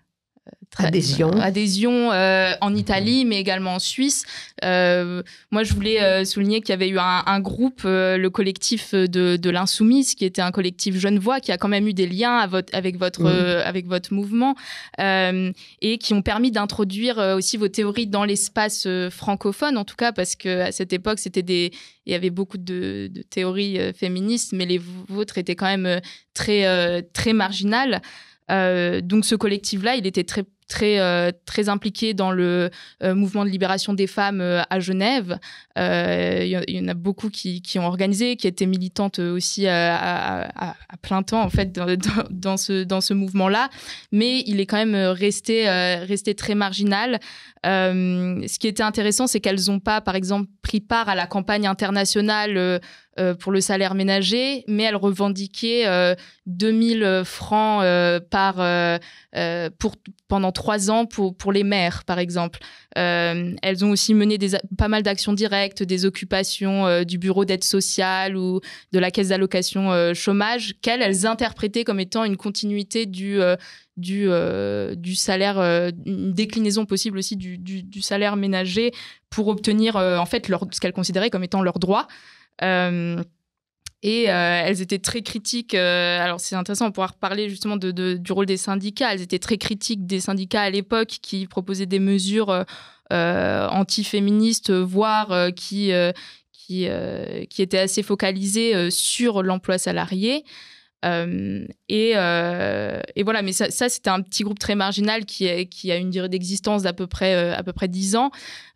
adhésion en Italie, mais également en Suisse. Moi, je voulais souligner qu'il y avait eu un groupe, le collectif de l'Insoumise, qui était un collectif Genevois, qui a quand même eu des liens avec votre mouvement et qui ont permis d'introduire aussi vos théories dans l'espace francophone, en tout cas, parce qu'à cette époque, il y avait beaucoup de théories féministes, mais les vôtres étaient quand même très, très marginales. Donc ce collectif-là, il était très impliqué dans le mouvement de libération des femmes à Genève. Il y en a beaucoup qui ont organisé, qui étaient militantes aussi à plein temps en fait dans ce mouvement-là. Mais il est quand même resté très marginal. Ce qui était intéressant, c'est qu'elles n'ont pas, par exemple, pris part à la campagne internationale pour le salaire ménager, mais elles revendiquaient 2000 francs pendant 3 ans pour les mères, par exemple. Elles ont aussi mené pas mal d'actions directes, des occupations du bureau d'aide sociale ou de la caisse d'allocation chômage, qu'elles interprétaient comme étant une continuité du salaire, une déclinaison possible aussi du salaire ménager pour obtenir en fait ce qu'elles considéraient comme étant leurs droits. Et elles étaient très critiques. Alors, c'est intéressant de pouvoir parler justement du rôle des syndicats. Elles étaient très critiques des syndicats à l'époque qui proposaient des mesures anti-féministes, voire qui étaient assez focalisées sur l'emploi salarié. Et voilà, mais ça c'était un petit groupe très marginal qui a une durée d'existence d'à peu près 10 ans.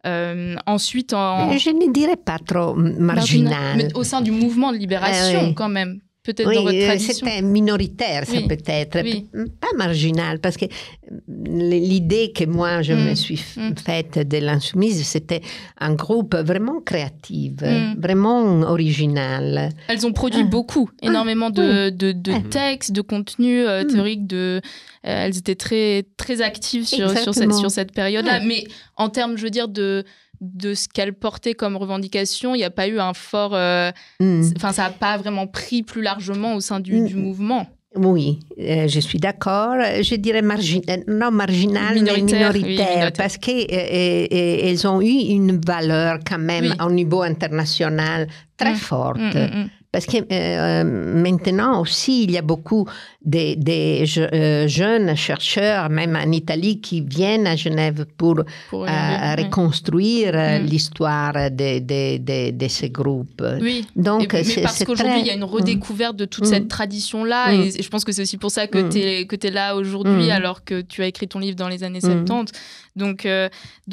Ensuite, je ne dirais pas trop marginal. Mais au sein du mouvement de libération, oui. Quand même. Peut-être dans votre tradition. C'était minoritaire, ça peut-être. Oui. Pas marginal, parce que l'idée que moi, je me suis faite de l'Insoumise, c'était un groupe vraiment créatif, vraiment original. Elles ont produit énormément de textes, de contenus théoriques. Elles étaient très, très actives sur cette période-là. Mais en termes, je veux dire, de ce qu'elle portait comme revendication, il n'y a pas eu un fort... Enfin, ça n'a pas vraiment pris plus largement au sein du mouvement. Oui, je suis d'accord. Je dirais marginal, mais minoritaire. Parce qu'elles ont eu une valeur quand même au niveau international très forte. Parce que maintenant aussi, il y a beaucoup de jeunes chercheurs, même en Italie, qui viennent à Genève pour reconstruire l'histoire de ces groupes. Oui, donc, mais parce qu'aujourd'hui, il y a une redécouverte de toute cette tradition-là. Et je pense que c'est aussi pour ça que tu es là aujourd'hui, alors que tu as écrit ton livre dans les années 70. Donc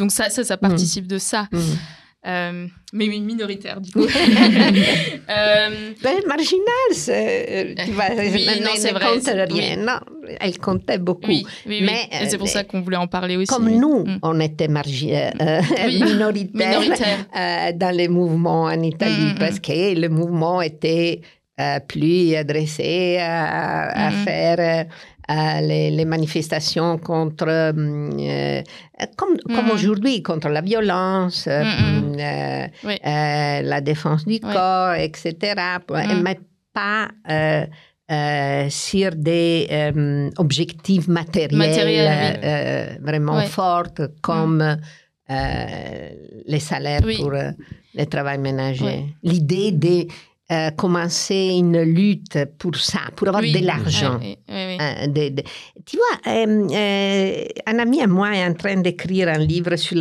ça participe de ça. Mais oui, minoritaire, du coup. Marginal, tu vois, c'est vrai, compte rien. Non, elle comptait beaucoup. Oui, mais c'est pour ça qu'on voulait en parler aussi. Comme nous, on était minoritaires dans les mouvements en Italie, parce que le mouvement était plus adressé à faire les manifestations contre, comme aujourd'hui, contre la violence, la défense du corps, etc., mais pas sur des objectifs matériels vraiment forts comme les salaires pour le travail ménager. L'idée de commencer une lutte pour ça, pour avoir de l'argent. Tu vois, un ami à moi est en train d'écrire un livre sur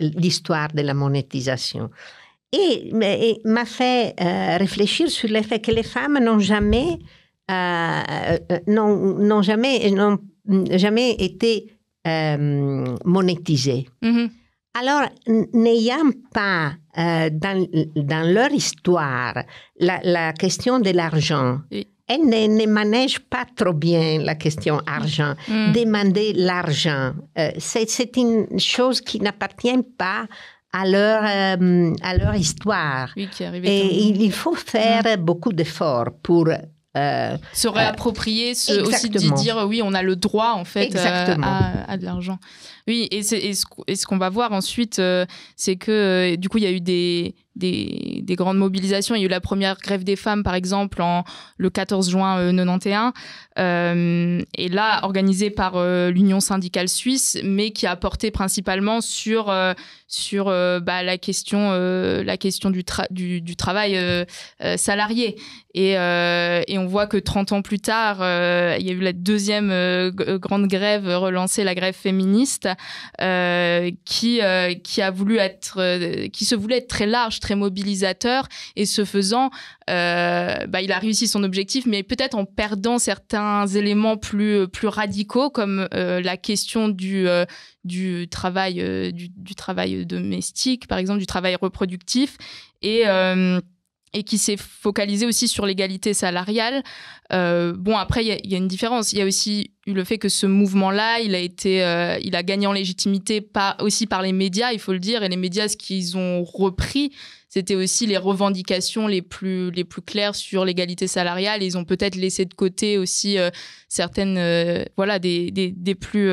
l'histoire de la monétisation. Et m'a fait réfléchir sur le fait que les femmes n'ont jamais été monétisées. Alors, n'ayant pas dans leur histoire la question de l'argent, elles ne manègent pas trop bien la question argent. Demander l'argent, c'est une chose qui n'appartient pas à leur histoire. Oui, qui arrive et il faut faire beaucoup d'efforts pour se réapproprier, aussi de dire oui, on a le droit en fait à de l'argent. Oui, et ce qu'on va voir ensuite, c'est que du coup il y a eu des grandes mobilisations. Il y a eu la première grève des femmes, par exemple, le 14 juin 91, et là organisée par l'Union syndicale suisse, mais qui a porté principalement sur la question du travail salarié. Et on voit que 30 ans plus tard, il y a eu la deuxième grande grève relancée, la grève féministe, qui se voulait être très large, très mobilisateur, et ce faisant, il a réussi son objectif, mais peut-être en perdant certains éléments plus radicaux, comme la question du travail domestique, par exemple, du travail reproductif, et qui s'est focalisé aussi sur l'égalité salariale. Après, il y a une différence. Il y a aussi eu le fait que ce mouvement-là, il a gagné en légitimité aussi par les médias, il faut le dire. Et les médias, ce qu'ils ont repris, c'était aussi les revendications les plus claires sur l'égalité salariale. Ils ont peut-être laissé de côté aussi certaines, des plus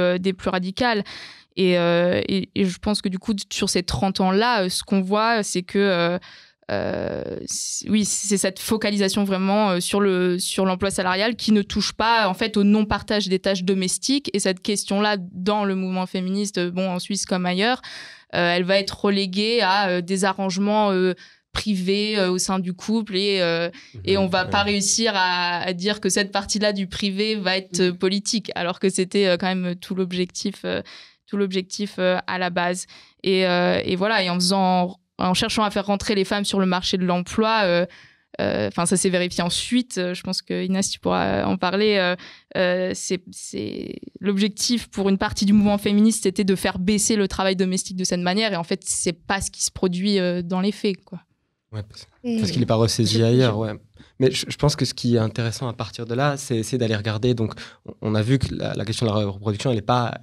radicales. Et je pense que du coup, sur ces 30 ans-là, ce qu'on voit, c'est que c'est cette focalisation vraiment sur l'emploi salarial qui ne touche pas en fait au non-partage des tâches domestiques. Et cette question-là, dans le mouvement féministe, en Suisse comme ailleurs, elle va être reléguée à des arrangements privés au sein du couple, et on va pas réussir à dire que cette partie-là du privé va être politique, alors que c'était quand même tout l'objectif à la base. Et voilà, et en cherchant à faire rentrer les femmes sur le marché de l'emploi, ça s'est vérifié ensuite. Je pense que Inès, tu pourras en parler. C'est l'objectif pour une partie du mouvement féministe, c'était de faire baisser le travail domestique de cette manière. Et en fait, c'est pas ce qui se produit dans les faits, quoi. Ouais, parce qu'il n'est pas ressaisi ailleurs. Ouais. Mais je pense que ce qui est intéressant à partir de là, c'est d'aller regarder. Donc, on a vu que la question de la reproduction, elle n'est pas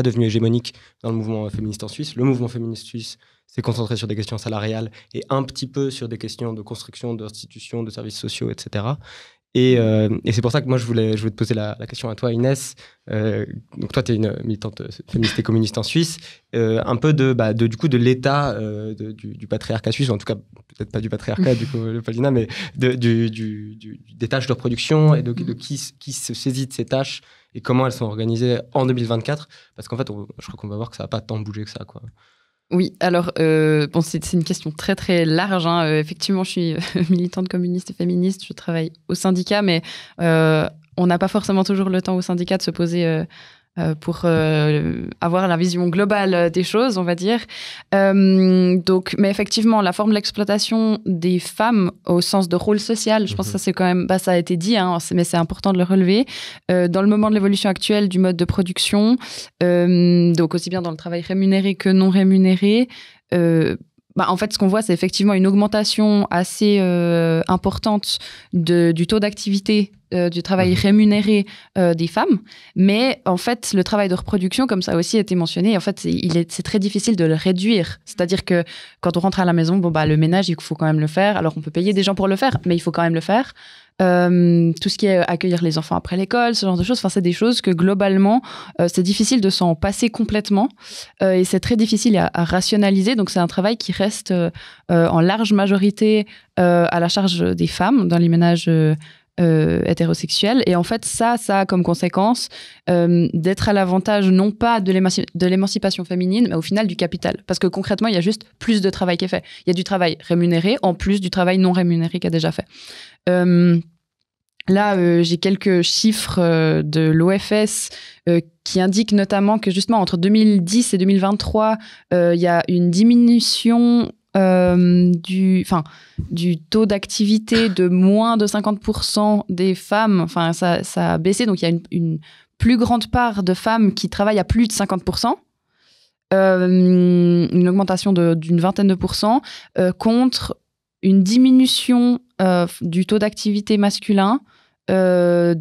devenue hégémonique dans le mouvement féministe en Suisse. Le mouvement féministe suisse s'est concentré sur des questions salariales et un petit peu sur des questions de construction d'institutions, de services sociaux, etc. Et c'est pour ça que moi, je voulais te poser la question à toi, Inès. Donc toi, tu es une militante féministe et communiste en Suisse. Un peu du coup de l'état du patriarcat suisse, ou en tout cas, peut-être pas du patriarcat, du coup, Paulina, mais des tâches de reproduction, et de qui se saisit de ces tâches et comment elles sont organisées en 2024. Parce qu'en fait, je crois qu'on va voir que ça n'a pas tant bougé que ça, quoi. Oui, alors, c'est une question très, très large. Effectivement, je suis militante communiste et féministe. Je travaille au syndicat, mais on n'a pas forcément toujours le temps au syndicat de se poser pour avoir la vision globale des choses, on va dire. Mais effectivement, la forme de l'exploitation des femmes au sens de rôle social, je pense que ça, c'est quand même, ça a été dit, mais c'est important de le relever. Dans le moment de l'évolution actuelle du mode de production, donc aussi bien dans le travail rémunéré que non rémunéré, en fait, ce qu'on voit, c'est effectivement une augmentation assez importante du taux d'activité du travail rémunéré des femmes. Mais en fait, le travail de reproduction, comme ça a aussi été mentionné, en fait, c'est très difficile de le réduire. C'est-à-dire que quand on rentre à la maison, le ménage, il faut quand même le faire. Alors, on peut payer des gens pour le faire, mais il faut quand même le faire. Tout ce qui est accueillir les enfants après l'école, ce genre de choses, c'est des choses que globalement, c'est difficile de s'en passer complètement et c'est très difficile à rationaliser. Donc, c'est un travail qui reste en large majorité à la charge des femmes dans les ménages hétérosexuels. Et en fait, ça a comme conséquence d'être à l'avantage non pas de l'émancipation féminine, mais au final du capital. Parce que concrètement, il y a juste plus de travail qui est fait. Il y a du travail rémunéré en plus du travail non rémunéré qui est déjà fait. Là, j'ai quelques chiffres de l'OFS qui indiquent notamment que justement entre 2010 et 2023, il y a une diminution du taux d'activité de moins de 50% des femmes. Enfin, ça a baissé. Donc, il y a une plus grande part de femmes qui travaillent à plus de 50%. Une augmentation d'une vingtaine de pourcents contre une diminution du taux d'activité masculin mais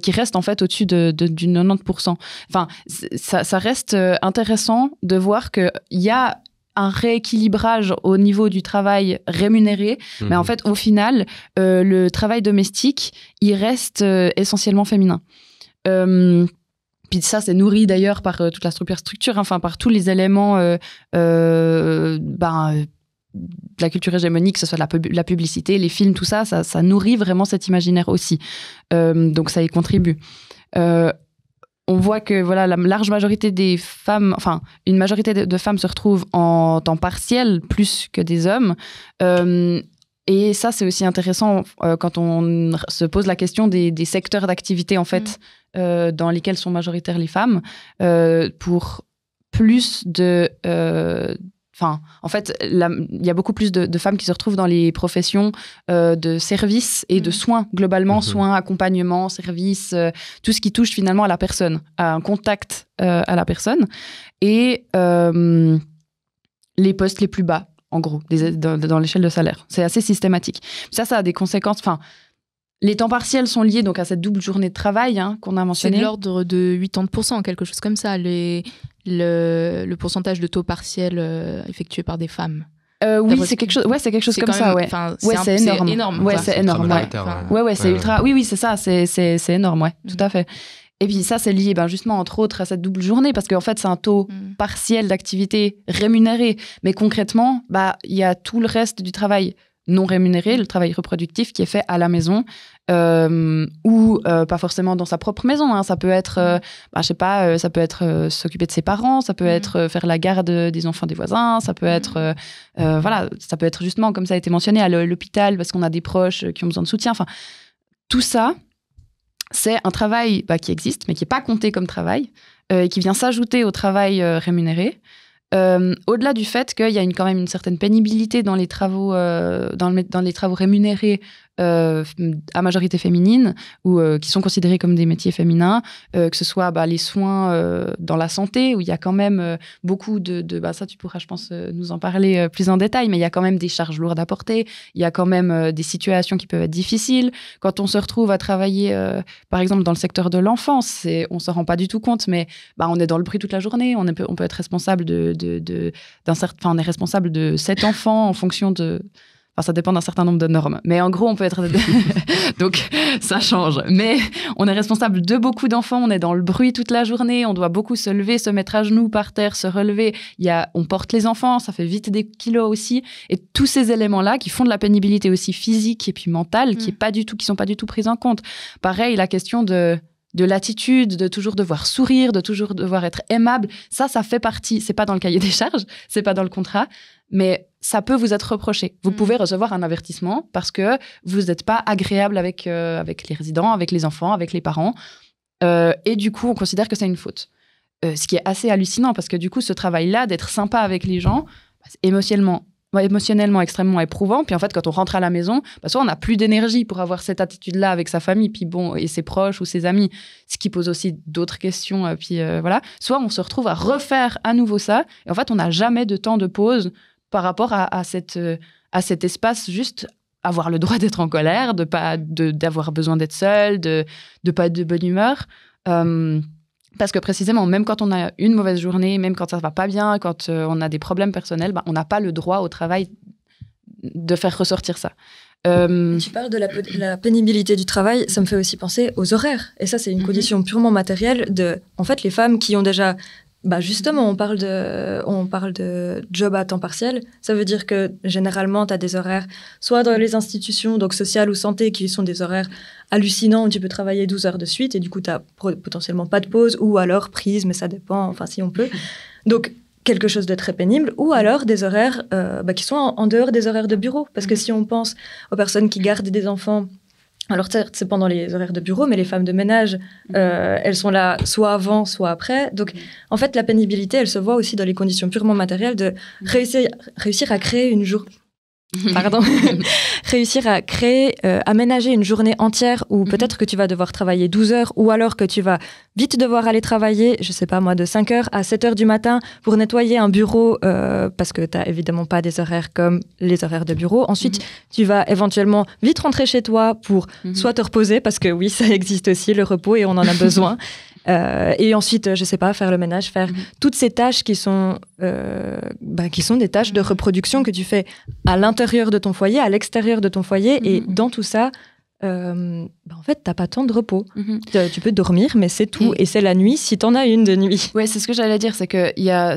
qui reste en fait au-dessus du 90%. Enfin, ça reste intéressant de voir qu'il y a un rééquilibrage au niveau du travail rémunéré, mais en fait, au final, le travail domestique, il reste essentiellement féminin. Puis ça, c'est nourri d'ailleurs par toute la structure, enfin par tous les éléments de la culture hégémonique, que ce soit la publicité, les films, tout ça nourrit vraiment cet imaginaire aussi. Donc ça y contribue. On voit que voilà, la large majorité des femmes, enfin une majorité de femmes se retrouvent en temps partiel plus que des hommes. Et ça, c'est aussi intéressant quand on se pose la question des secteurs d'activité en fait dans lesquels sont majoritaires les femmes pour plus de en fait, il y a beaucoup plus de femmes qui se retrouvent dans les professions de services et de soins, globalement, soins, accompagnement, services, tout ce qui touche finalement à la personne, à un contact à la personne. Et les postes les plus bas, en gros, dans l'échelle de salaire. C'est assez systématique. Ça a des conséquences... Les temps partiels sont liés donc à cette double journée de travail qu'on a mentionné. C'est de l'ordre de 80%, quelque chose comme ça, le pourcentage de taux partiel effectué par des femmes. Oui, c'est quelque chose. Ouais, c'est quelque chose comme ça. Ouais, c'est énorme. Énorme. Ouais, c'est énorme. C'est ultra. Oui, c'est ça. C'est énorme. Ouais, tout à fait. Et puis ça, c'est lié justement, entre autres, à cette double journée, parce qu'en fait, c'est un taux partiel d'activité rémunéré. Mais concrètement, il y a tout le reste du travail non rémunéré, le travail reproductif qui est fait à la maison ou pas forcément dans sa propre maison. Ça peut être, ça peut être s'occuper de ses parents, ça peut être faire la garde des enfants des voisins, ça peut être, ça peut être justement, comme ça a été mentionné, à l'hôpital parce qu'on a des proches qui ont besoin de soutien. Enfin, tout ça, c'est un travail qui existe, mais qui n'est pas compté comme travail et qui vient s'ajouter au travail rémunéré. Au-delà du fait qu'il y a quand même une certaine pénibilité dans les travaux, dans les travaux rémunérés à majorité féminine ou qui sont considérés comme des métiers féminins, que ce soit les soins dans la santé où il y a quand même beaucoup ça tu pourras je pense nous en parler plus en détail, mais il y a quand même des charges lourdes à porter, il y a quand même des situations qui peuvent être difficiles. Quand on se retrouve à travailler par exemple dans le secteur de l'enfance, on s'en rend pas du tout compte, mais on est dans le bruit toute la journée, on peut être responsable on est responsable de 7 enfants en fonction de... ça dépend d'un certain nombre de normes. Mais en gros, on peut être... Donc, ça change. Mais on est responsable de beaucoup d'enfants. On est dans le bruit toute la journée. On doit beaucoup se lever, se mettre à genoux par terre, se relever. On porte les enfants. Ça fait vite des kilos aussi. Et tous ces éléments-là qui font de la pénibilité aussi physique et puis mentale, qui sont pas du tout pris en compte. Pareil, la question de l'attitude, de toujours devoir sourire, de toujours devoir être aimable. Ça fait partie. C'est pas dans le cahier des charges, c'est pas dans le contrat, mais ça peut vous être reproché. Vous pouvez recevoir un avertissement parce que vous n'êtes pas agréable avec les résidents, avec les enfants, avec les parents. Et du coup, on considère que c'est une faute. Ce qui est assez hallucinant parce que du coup, ce travail-là, d'être sympa avec les gens, émotionnellement, émotionnellement extrêmement éprouvant. Puis en fait, quand on rentre à la maison, soit on n'a plus d'énergie pour avoir cette attitude-là avec sa famille, puis et ses proches ou ses amis, ce qui pose aussi d'autres questions. Voilà. Soit on se retrouve à refaire à nouveau ça. Et en fait, on n'a jamais de temps de pause par rapport à cet espace juste avoir le droit d'être en colère, d'avoir besoin d'être seul, de pas être de bonne humeur. Parce que précisément, même quand on a une mauvaise journée, même quand ça ne va pas bien, quand on a des problèmes personnels, on n'a pas le droit au travail de faire ressortir ça. Tu parles de la pénibilité du travail, ça me fait aussi penser aux horaires. Et ça, c'est une condition purement matérielle en fait, les femmes qui ont déjà... justement, on parle de job à temps partiel. Ça veut dire que généralement, tu as des horaires, soit dans les institutions donc sociales ou santé, qui sont des horaires hallucinants où tu peux travailler 12 heures de suite et du coup, tu n'as potentiellement pas de pause ou alors prise, mais ça dépend, enfin, si on peut. Donc, quelque chose de très pénible, ou alors des horaires qui sont en dehors des horaires de bureau. Parce que si on pense aux personnes qui gardent des enfants, alors certes, c'est pendant les horaires de bureau, mais les femmes de ménage, elles sont là soit avant, soit après. Donc, en fait, la pénibilité, elle se voit aussi dans les conditions purement matérielles de réussir à créer une journée. Pardon. Réussir à aménager une journée entière où peut-être que tu vas devoir travailler 12 heures ou alors que tu vas vite devoir aller travailler, je sais pas moi, de 5 heures à 7 heures du matin pour nettoyer un bureau parce que tu n'as évidemment pas des horaires comme les horaires de bureau. Ensuite, tu vas éventuellement vite rentrer chez toi pour soit te reposer parce que oui, ça existe aussi, le repos, et on en a besoin. Et ensuite, je sais pas, faire le ménage, faire toutes ces tâches qui sont des tâches de reproduction que tu fais à l'intérieur de ton foyer, à l'extérieur de ton foyer. Et dans tout ça, en fait, t'as pas tant de repos. Tu peux dormir, mais c'est tout. Et c'est la nuit, si t'en as une de nuit. Ouais, c'est ce que j'allais dire, c'est que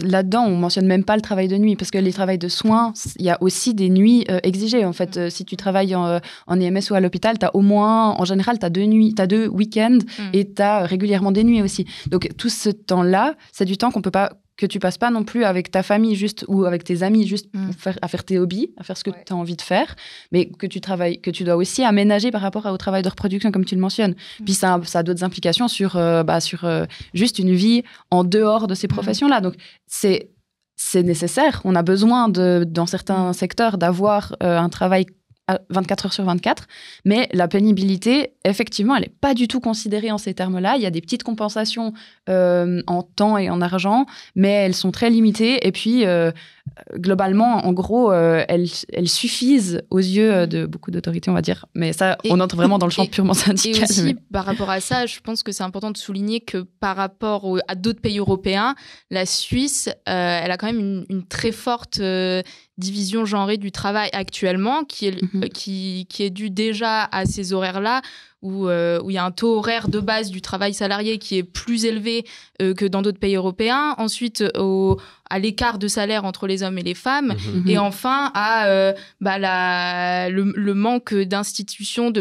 là-dedans, on mentionne même pas le travail de nuit, parce que les travails de soins, il y a aussi des nuits exigées. En fait, si tu travailles en EMS ou à l'hôpital, t'as au moins, en général, t'as 2 nuits, t'as 2 week-ends, et t'as régulièrement des nuits aussi. Donc, tout ce temps-là, c'est du temps que tu passes pas non plus avec ta famille juste ou avec tes amis juste à faire tes hobbies, à faire ce que tu as envie de faire, mais que tu dois aussi aménager par rapport au travail de reproduction comme tu le mentionnes. Puis ça a d'autres implications sur juste une vie en dehors de ces professions-là. Donc c'est nécessaire. On a besoin dans certains secteurs d'avoir un travail 24 heures sur 24, mais la pénibilité, effectivement, elle n'est pas du tout considérée en ces termes-là. Il y a des petites compensations en temps et en argent, mais elles sont très limitées. Et puis, globalement, en gros, elles suffisent aux yeux de beaucoup d'autorités, on va dire. Mais ça, on entre vraiment dans le champ purement syndical. Et aussi, par rapport à ça, je pense que c'est important de souligner que par rapport à d'autres pays européens, la Suisse, elle a quand même une très forte division genrée du travail actuellement, qui est due déjà à ces horaires-là, où il y a un taux horaire de base du travail salarié qui est plus élevé que dans d'autres pays européens. Ensuite, à l'écart de salaire entre les hommes et les femmes. Et enfin, à le manque d'institutions de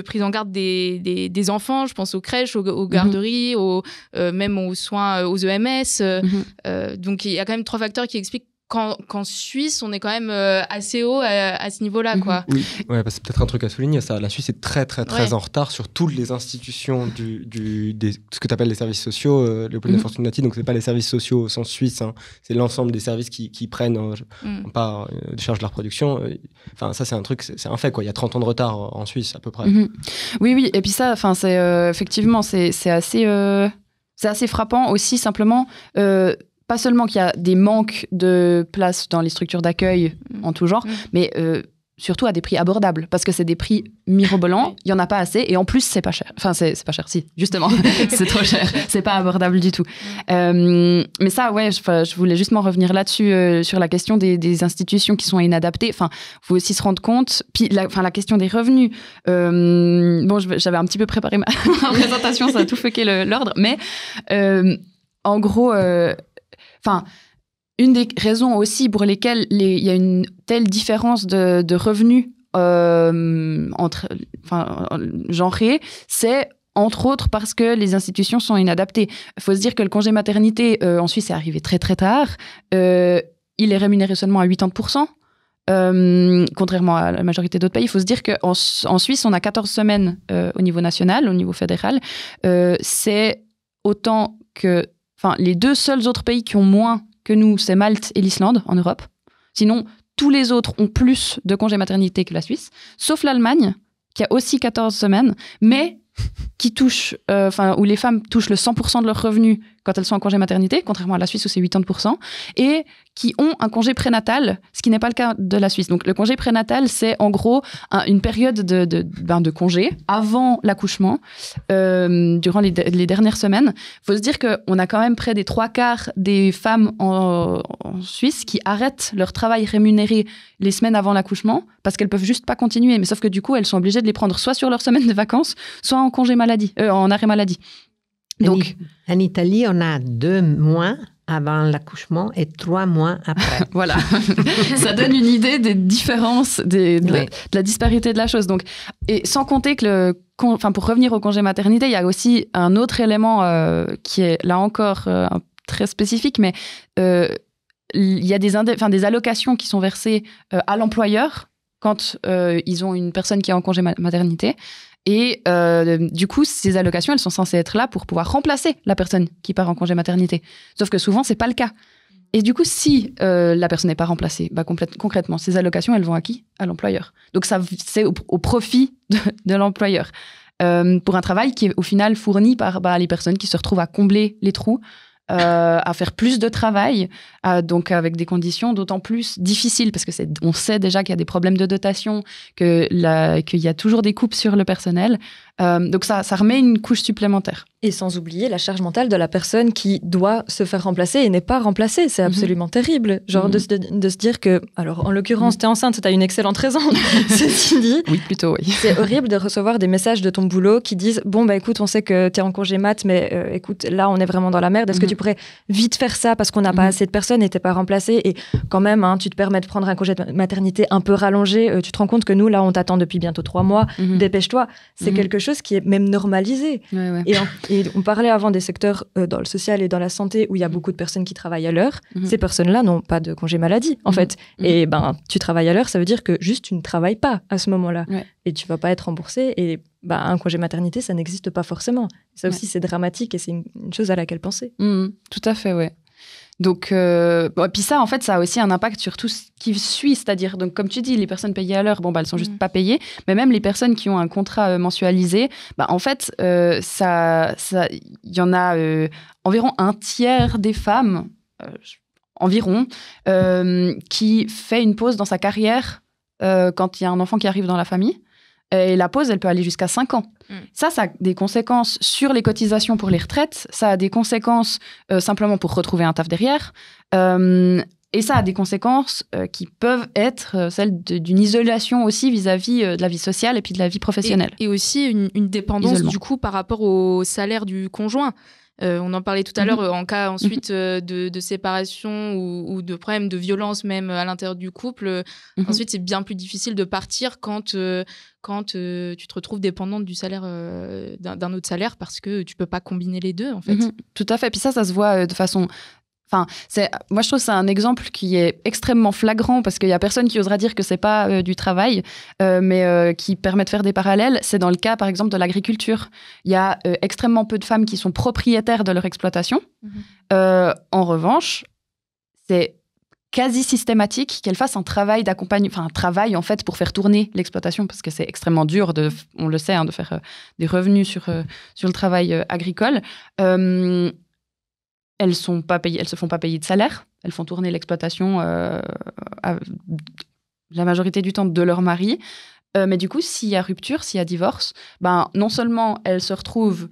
prise en garde des enfants. Je pense aux crèches, aux garderies, même aux soins, aux EMS. Donc, il y a quand même 3 facteurs qui expliquent qu'en Suisse, on est quand même assez haut à ce niveau-là, quoi. Oui, ouais, c'est peut-être un truc à souligner, ça. La Suisse est très, très, très en retard sur toutes les institutions ce que tu appelles les services sociaux, Léopold Fortunati. Donc, c'est pas les services sociaux au sens suisse, hein. C'est l'ensemble des services qui prennent en part de charge de la reproduction. Enfin, ça, c'est un truc, c'est un fait, quoi. Il y a 30 ans de retard en Suisse, à peu près. Oui. Et puis ça, c'est effectivement, c'est assez frappant aussi, simplement. Pas seulement qu'il y a des manques de place dans les structures d'accueil en tout genre, mais surtout à des prix abordables, parce que c'est des prix mirobolants, il n'y en a pas assez, et en plus, c'est pas cher. Enfin, c'est pas cher, si, justement, c'est trop cher, c'est pas abordable du tout. Mais ça, ouais, je voulais justement revenir là-dessus, sur la question des institutions qui sont inadaptées. Enfin, il faut aussi se rendre compte, puis la question des revenus. J'avais un petit peu préparé ma présentation, ça a tout fucké l'ordre, mais en gros... une des raisons aussi pour lesquelles il y a une telle différence de revenus genrés, c'est entre autres parce que les institutions sont inadaptées. Il faut se dire que le congé maternité en Suisse est arrivé très très tard. Il est rémunéré seulement à 80%. Contrairement à la majorité d'autres pays, il faut se dire qu'en Suisse, on a 14 semaines au niveau national, au niveau fédéral. C'est autant que... les 2 seuls autres pays qui ont moins que nous, c'est Malte et l'Islande en Europe. Sinon, tous les autres ont plus de congés maternité que la Suisse, sauf l'Allemagne, qui a aussi 14 semaines, mais qui touche, où les femmes touchent le 100% de leurs revenus quand elles sont en congé maternité, contrairement à la Suisse où c'est 80%, et qui ont un congé prénatal, ce qui n'est pas le cas de la Suisse. Donc le congé prénatal, c'est en gros une période de congé avant l'accouchement, durant les dernières semaines. Il faut se dire qu'on a quand même près des 3/4 des femmes en Suisse qui arrêtent leur travail rémunéré les semaines avant l'accouchement parce qu'elles peuvent juste pas continuer. Mais sauf que du coup, elles sont obligées de les prendre soit sur leur semaine de vacances, soit en congé maladie, en arrêt maladie. Donc, en Italie, on a 2 mois avant l'accouchement et 3 mois après. Voilà, ça donne une idée des différences, de la disparité de la chose. Donc, et sans compter que pour revenir au congé maternité, il y a aussi un autre élément qui est là encore très spécifique, mais il y a des allocations qui sont versées à l'employeur quand ils ont une personne qui est en congé maternité. Et du coup, ces allocations, elles sont censées être là pour pouvoir remplacer la personne qui part en congé maternité. Sauf que souvent, c'est pas le cas. Et du coup, si la personne n'est pas remplacée, concrètement, ces allocations, elles vont à qui ? À l'employeur. Donc, c'est au profit de l'employeur. Pour un travail qui est au final fourni par les personnes qui se retrouvent à combler les trous, à faire plus de travail, donc avec des conditions d'autant plus difficiles, parce que on sait déjà qu'il y a des problèmes de dotation, qu'il y a toujours des coupes sur le personnel. Donc ça remet une couche supplémentaire. Et sans oublier la charge mentale de la personne qui doit se faire remplacer et n'est pas remplacée. C'est absolument terrible. Genre de se dire que, alors en l'occurrence, t'es enceinte, t'as une excellente raison. Ceci dit, oui, plutôt, oui. C'est horrible de recevoir des messages de ton boulot qui disent « Bon, écoute, on sait que t'es en congé mat, mais écoute, là, on est vraiment dans la merde. Est-ce que tu pourrais vite faire ça parce qu'on n'a pas assez de personnes et t'es pas remplacée ?» Et quand même, tu te permets de prendre un congé de maternité un peu rallongé. Tu te rends compte que nous, là, on t'attend depuis bientôt 3 mois. Dépêche-toi. C'est quelque chose qui est même normalisé. Ouais. Et on parlait avant des secteurs dans le social et dans la santé où il y a beaucoup de personnes qui travaillent à l'heure. Ces personnes-là n'ont pas de congé maladie, en fait. Et tu travailles à l'heure, ça veut dire que juste tu ne travailles pas à ce moment-là. Ouais. Et tu vas pas être remboursé. Et un congé maternité, ça n'existe pas forcément. Ça aussi, c'est dramatique et c'est une chose à laquelle penser. Tout à fait, ouais. Donc, puis ça, en fait, ça a aussi un impact sur tout ce qui suit, c'est-à-dire, donc, comme tu dis, les personnes payées à l'heure, elles sont juste pas payées, mais même les personnes qui ont un contrat mensualisé, en fait, il y en a environ un tiers des femmes, qui fait une pause dans sa carrière quand il y a un enfant qui arrive dans la famille. Et la pause, elle peut aller jusqu'à 5 ans. Ça a des conséquences sur les cotisations pour les retraites. Ça a des conséquences simplement pour retrouver un taf derrière. Et ça a des conséquences qui peuvent être celles d'une isolation aussi vis-à-vis de la vie sociale et puis de la vie professionnelle. Et aussi une dépendance, du coup, par rapport au salaire du conjoint. On en parlait tout à l'heure en cas ensuite de séparation ou de problèmes de violence même à l'intérieur du couple. Ensuite, c'est bien plus difficile de partir quand tu te retrouves dépendante du salaire d'un autre salaire parce que tu peux pas combiner les deux en fait. Tout à fait. Puis ça se voit de façon... moi, je trouve que c'est un exemple qui est extrêmement flagrant parce qu'il n'y a personne qui osera dire que c'est pas du travail, mais qui permet de faire des parallèles. C'est dans le cas, par exemple, de l'agriculture. Il y a extrêmement peu de femmes qui sont propriétaires de leur exploitation. En revanche, c'est quasi systématique qu'elles fassent un travail d'accompagnement, un travail en fait pour faire tourner l'exploitation parce que c'est extrêmement dur, on le sait, de faire des revenus sur le travail agricole. Elles se font pas payer de salaire. Elles font tourner l'exploitation la majorité du temps de leur mari. Mais du coup, s'il y a rupture, s'il y a divorce, non seulement elles se retrouvent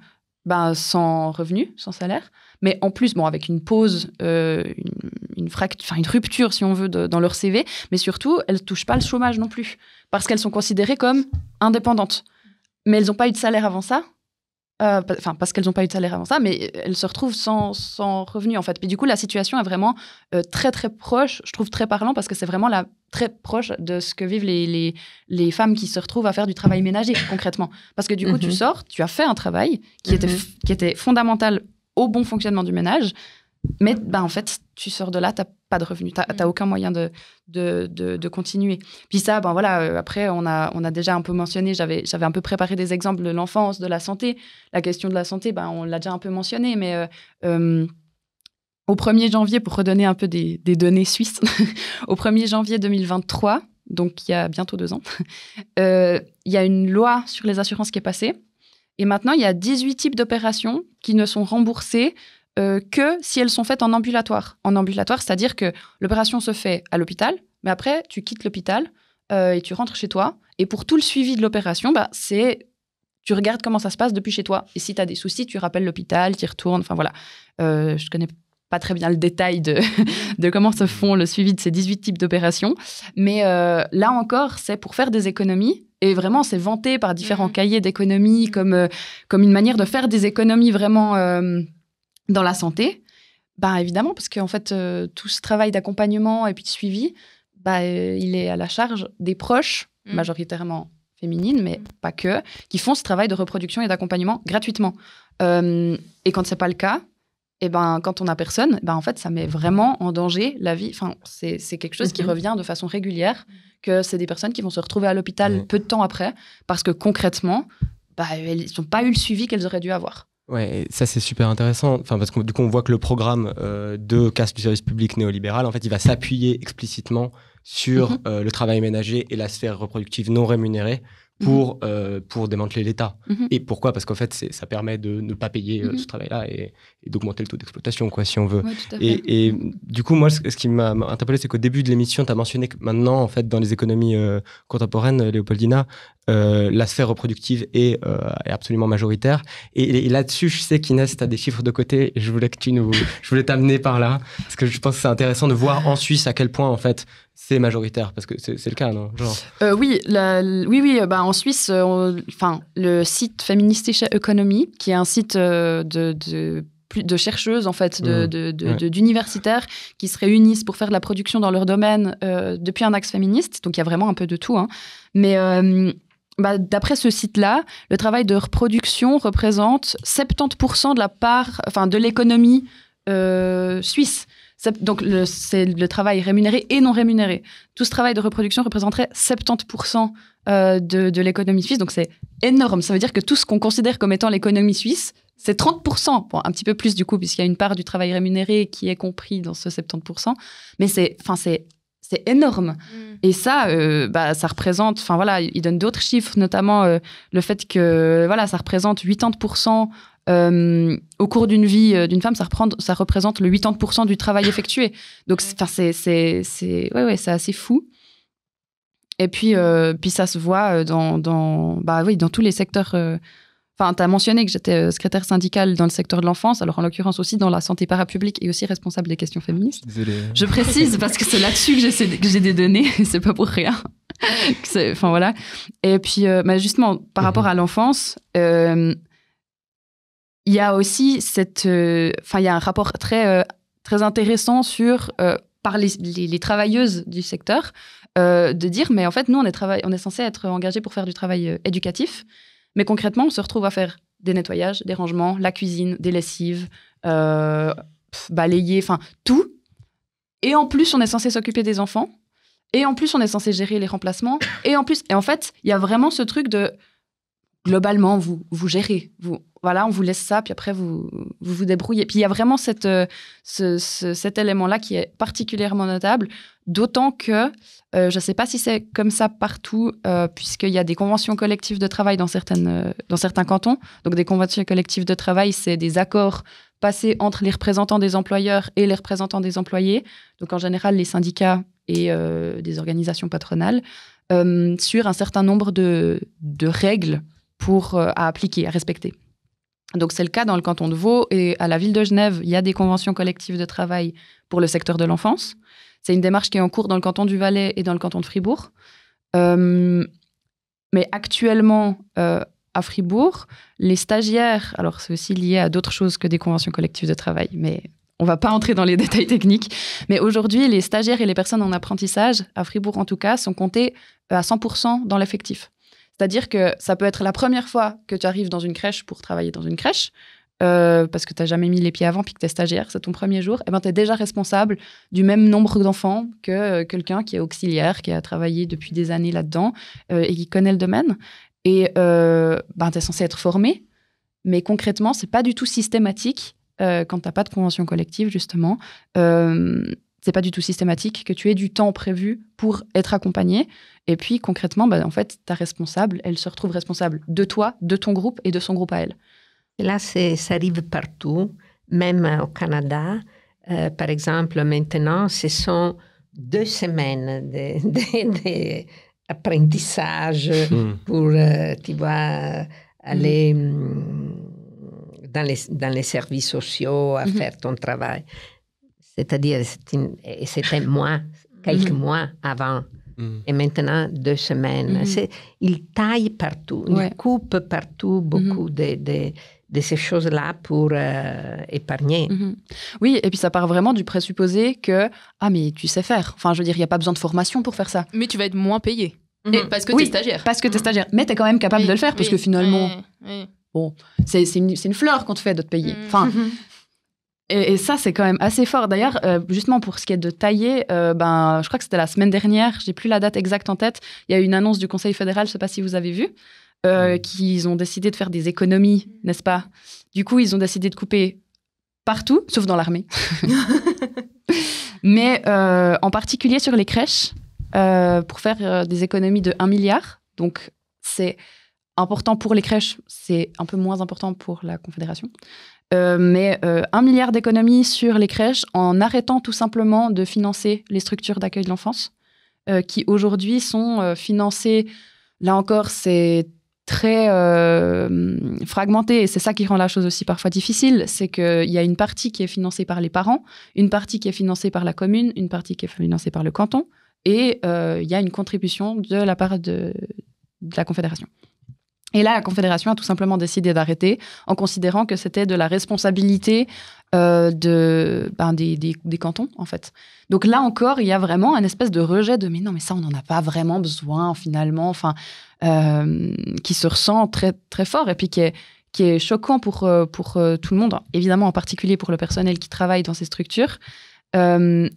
sans revenu, sans salaire, mais en plus, avec une pause, une rupture, si on veut, dans leur CV, mais surtout, elles ne touchent pas le chômage non plus, parce qu'elles sont considérées comme indépendantes. Mais elles n'ont pas eu de salaire avant ça. Parce qu'elles n'ont pas eu de salaire avant ça, mais elles se retrouvent sans revenu en fait. Puis du coup, la situation est vraiment très très proche, je trouve très parlant parce que c'est vraiment très proche de ce que vivent les femmes qui se retrouvent à faire du travail ménager concrètement. Parce que du coup, tu sors, tu as fait un travail qui était fondamental au bon fonctionnement du ménage, mais en fait, tu sors de là, tu n'as pas de revenus, tu n'as aucun moyen de continuer. Puis ça, après, on a déjà un peu mentionné, j'avais un peu préparé des exemples de l'enfance, de la santé. La question de la santé, on l'a déjà un peu mentionné, mais au 1er janvier, pour redonner un peu des données suisses, au 1er janvier 2023, donc il y a bientôt 2 ans, il y a une loi sur les assurances qui est passée. Et maintenant, il y a 18 types d'opérations qui ne sont remboursées que si elles sont faites en ambulatoire. En ambulatoire, c'est-à-dire que l'opération se fait à l'hôpital, mais après, tu quittes l'hôpital et tu rentres chez toi. Et pour tout le suivi de l'opération, tu regardes comment ça se passe depuis chez toi. Et si tu as des soucis, tu rappelles l'hôpital, tu y retournes. Enfin, voilà. Je connais pas très bien le détail de comment se font le suivi de ces 18 types d'opérations. Mais là encore, c'est pour faire des économies. Et vraiment, c'est vanté par différents cahiers d'économies comme une manière de faire des économies vraiment dans la santé. Évidemment, parce qu'en fait, tout ce travail d'accompagnement et puis de suivi, il est à la charge des proches, majoritairement féminines, mais pas que, qui font ce travail de reproduction et d'accompagnement gratuitement. Et quand c'est pas le cas, quand on n'a personne, en fait, ça met vraiment en danger la vie. Enfin, c'est quelque chose qui revient de façon régulière, que c'est des personnes qui vont se retrouver à l'hôpital peu de temps après, parce que concrètement, elles n'ont pas eu le suivi qu'elles auraient dû avoir. Ouais, et ça c'est super intéressant, parce que du coup on voit que le programme de casse du service public néolibéral, en fait, il va s'appuyer explicitement sur le travail ménager et la sphère reproductive non rémunérée pour démanteler l'État. Et pourquoi ? Parce qu'en fait, ça permet de ne pas payer ce travail-là et d'augmenter le taux d'exploitation, si on veut. Ouais, tout à fait. Et du coup, moi, ce qui m'a interpellé, c'est qu'au début de l'émission, tu as mentionné que maintenant, en fait, dans les économies contemporaines, Léopoldina, la sphère reproductive est absolument majoritaire. Et là-dessus, je sais qu'Inès, tu as des chiffres de côté. Et je voulais t'amener par là. Parce que je pense que c'est intéressant de voir en Suisse à quel point, en fait, c'est majoritaire. Parce que c'est le cas, non ? Oui, en Suisse, le site Feministische Ökonomie, qui est un site de chercheuses, en fait, d'universitaires qui se réunissent pour faire de la production dans leur domaine depuis un axe féministe. Donc, il y a vraiment un peu de tout. Hein. Mais d'après ce site-là, le travail de reproduction représente 70% de la part, de l'économie suisse. Donc, c'est le travail rémunéré et non rémunéré. Tout ce travail de reproduction représenterait 70% de l'économie suisse. Donc, c'est énorme. Ça veut dire que tout ce qu'on considère comme étant l'économie suisse, c'est 30%. Bon, un petit peu plus, du coup, puisqu'il y a une part du travail rémunéré qui est compris dans ce 70%. Mais c'est énorme. Et ça, ça représente... il donne d'autres chiffres, notamment le fait que ça représente 80%. Au cours d'une vie d'une femme, ça représente le 80% du travail effectué. Donc, c'est assez fou. Et puis ça se voit dans tous les secteurs. Tu as mentionné que j'étais secrétaire syndicale dans le secteur de l'enfance, alors en l'occurrence aussi dans la santé parapublique et aussi responsable des questions féministes. Désolé. Je précise parce que c'est là-dessus que j'ai des données, c'est pas pour rien. Et puis, justement, par rapport à l'enfance... il y a aussi il y a un rapport très intéressant par les travailleuses du secteur de dire, mais en fait, nous, on est censé être engagés pour faire du travail éducatif, mais concrètement, on se retrouve à faire des nettoyages, des rangements, la cuisine, des lessives, balayer, tout. Et en plus, on est censé s'occuper des enfants. Et en plus, on est censé gérer les remplacements. Et en fait, il y a vraiment ce truc de... Globalement, vous gérez. On vous laisse ça, puis après, vous débrouillez. Puis il y a vraiment cet élément-là qui est particulièrement notable, d'autant que, je ne sais pas si c'est comme ça partout, puisqu'il y a des conventions collectives de travail dans certains cantons. Donc, des conventions collectives de travail, c'est des accords passés entre les représentants des employeurs et les représentants des employés. Donc, en général, les syndicats et des organisations patronales, sur un certain nombre de règles à appliquer, à respecter. Donc, c'est le cas dans le canton de Vaud et à la ville de Genève, il y a des conventions collectives de travail pour le secteur de l'enfance. C'est une démarche qui est en cours dans le canton du Valais et dans le canton de Fribourg. Mais actuellement, à Fribourg, les stagiaires, alors c'est aussi lié à d'autres choses que des conventions collectives de travail, mais on ne va pas entrer dans les détails techniques. Mais aujourd'hui, les stagiaires et les personnes en apprentissage, à Fribourg en tout cas, sont comptés à 100% dans l'effectif. C'est-à-dire que ça peut être la première fois que tu arrives dans une crèche pour travailler dans une crèche, parce que tu n'as jamais mis les pieds avant, puis que tu es stagiaire, c'est ton premier jour, et tu es déjà responsable du même nombre d'enfants que quelqu'un qui est auxiliaire, qui a travaillé depuis des années là-dedans et qui connaît le domaine. Et tu es censé être formé, mais concrètement, ce n'est pas du tout systématique quand tu n'as pas de convention collective, justement, c'est pas du tout systématique que tu aies du temps prévu pour être accompagné. Et puis, concrètement, en fait, ta responsable, elle se retrouve responsable de toi, de ton groupe et de son groupe à elle. Et là, ça arrive partout, même au Canada. Par exemple, maintenant, ce sont 2 semaines d'apprentissage pour, tu vois, aller dans les services sociaux à faire ton travail. C'est-à-dire, c'était quelques mois avant. Et maintenant, 2 semaines. Ils taillent partout, ils coupent partout beaucoup de ces choses-là pour épargner. Oui, et puis ça part vraiment du présupposé que « Ah, mais tu sais faire. » Enfin, je veux dire, il n'y a pas besoin de formation pour faire ça. Mais tu vas être moins payé. Parce que tu es stagiaire. Parce que tu es stagiaire. Mais tu es quand même capable de le faire, parce que finalement, bon, c'est une fleur qu'on te fait de te payer. Enfin... Et ça, c'est quand même assez fort. D'ailleurs, justement, pour ce qui est de tailler, je crois que c'était la semaine dernière, j'ai plus la date exacte en tête, il y a eu une annonce du Conseil fédéral, je ne sais pas si vous avez vu, qu'ils ont décidé de faire des économies, n'est-ce pas? Du coup, ils ont décidé de couper partout, sauf dans l'armée. Mais en particulier sur les crèches, pour faire des économies de 1 milliard. Donc, c'est important pour les crèches, c'est un peu moins important pour la Confédération. Mais 1 milliard d'économies sur les crèches en arrêtant tout simplement de financer les structures d'accueil de l'enfance qui aujourd'hui sont financées, là encore c'est très fragmenté et c'est ça qui rend la chose aussi parfois difficile, c'est qu'il y a une partie qui est financée par les parents, une partie qui est financée par la commune, une partie qui est financée par le canton et il y a une contribution de la part de la Confédération. Et là, la Confédération a tout simplement décidé d'arrêter en considérant que c'était de la responsabilité des cantons, en fait. Donc là encore, il y a vraiment un espèce de rejet de « mais non, mais ça, on n'en a pas vraiment besoin, finalement », qui se ressent très, très fort et puis qui est choquant pour tout le monde, évidemment en particulier pour le personnel qui travaille dans ces structures, mais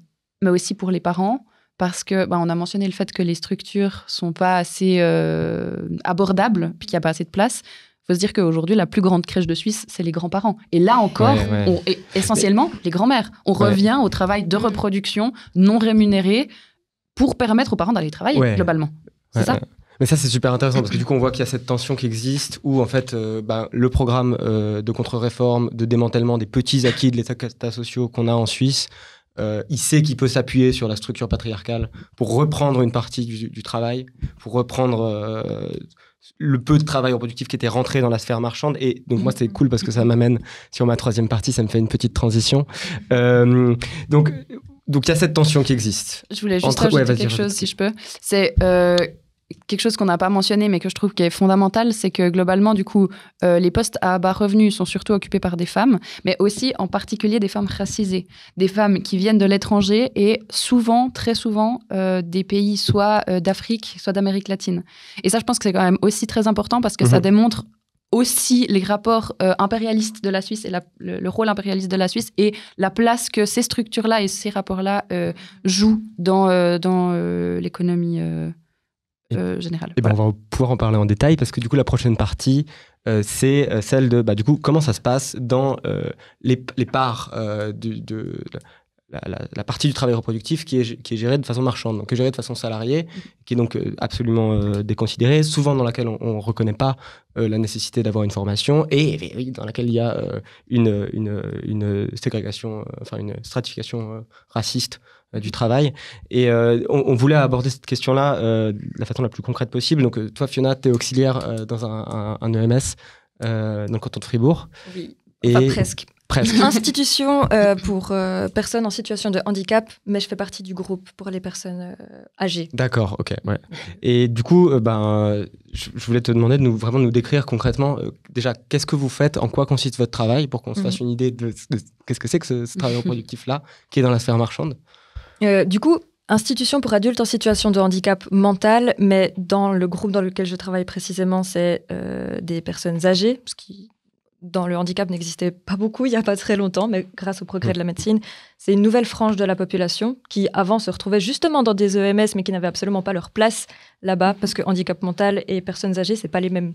aussi pour les parents. Parce que on a mentionné le fait que les structures sont pas assez abordables, puis qu'il n'y a pas assez de place. Il faut se dire qu'aujourd'hui, la plus grande crèche de Suisse, c'est les grands-parents. Et là encore, essentiellement, les grands-mères. On revient au travail de reproduction non rémunéré pour permettre aux parents d'aller travailler, globalement. C'est ça. Mais ça, c'est super intéressant parce que du coup, on voit qu'il y a cette tension qui existe où, en fait, le programme de contre-réforme, de démantèlement des petits acquis de l'État sociaux qu'on a en Suisse, il sait qu'il peut s'appuyer sur la structure patriarcale pour reprendre une partie du travail, pour reprendre le peu de travail reproductif qui était rentré dans la sphère marchande. Et donc, moi, c'est cool parce que ça m'amène sur ma 3e partie, ça me fait une petite transition. Donc, il y a cette tension qui existe. Je voulais juste rajouter quelque chose, si je peux. C'est... quelque chose qu'on n'a pas mentionné, mais que je trouve qui est fondamental, c'est que globalement, du coup, les postes à bas revenus sont surtout occupés par des femmes, mais aussi en particulier des femmes racisées, des femmes qui viennent de l'étranger et souvent, très souvent, des pays soit d'Afrique, soit d'Amérique latine. Et ça, je pense que c'est quand même aussi très important parce que ça démontre aussi les rapports impérialistes de la Suisse et le rôle impérialiste de la Suisse et la place que ces structures-là et ces rapports-là jouent dans l'économie générale. Et on va pouvoir en parler en détail parce que du coup la prochaine partie c'est celle de du coup comment ça se passe dans les parts de la partie du travail reproductif qui est gérée de façon marchande, donc qui est gérée de façon salariée, qui est donc absolument déconsidérée, souvent dans laquelle on ne reconnaît pas la nécessité d'avoir une formation et dans laquelle il y a une ségrégation, une stratification raciste du travail. Et on voulait aborder cette question-là de la façon la plus concrète possible. Donc toi, Fiona, tu es auxiliaire dans un EMS dans le canton de Fribourg. Oui, enfin, presque. Institution pour personnes en situation de handicap, mais je fais partie du groupe pour les personnes âgées. D'accord, ok. Ouais. Et du coup, je voulais te demander de nous décrire concrètement, déjà, qu'est-ce que vous faites, en quoi consiste votre travail, pour qu'on se fasse une idée de qu'est-ce que c'est que ce travail reproductif-là, qui est dans la sphère marchande. Du coup, institution pour adultes en situation de handicap mental, mais dans le groupe dans lequel je travaille précisément, c'est des personnes âgées, ce qui... dans le handicap n'existait pas beaucoup il n'y a pas très longtemps, mais grâce au progrès de la médecine, c'est une nouvelle frange de la population qui avant se retrouvait justement dans des EMS mais qui n'avaient absolument pas leur place là-bas parce que handicap mental et personnes âgées, c'est pas les mêmes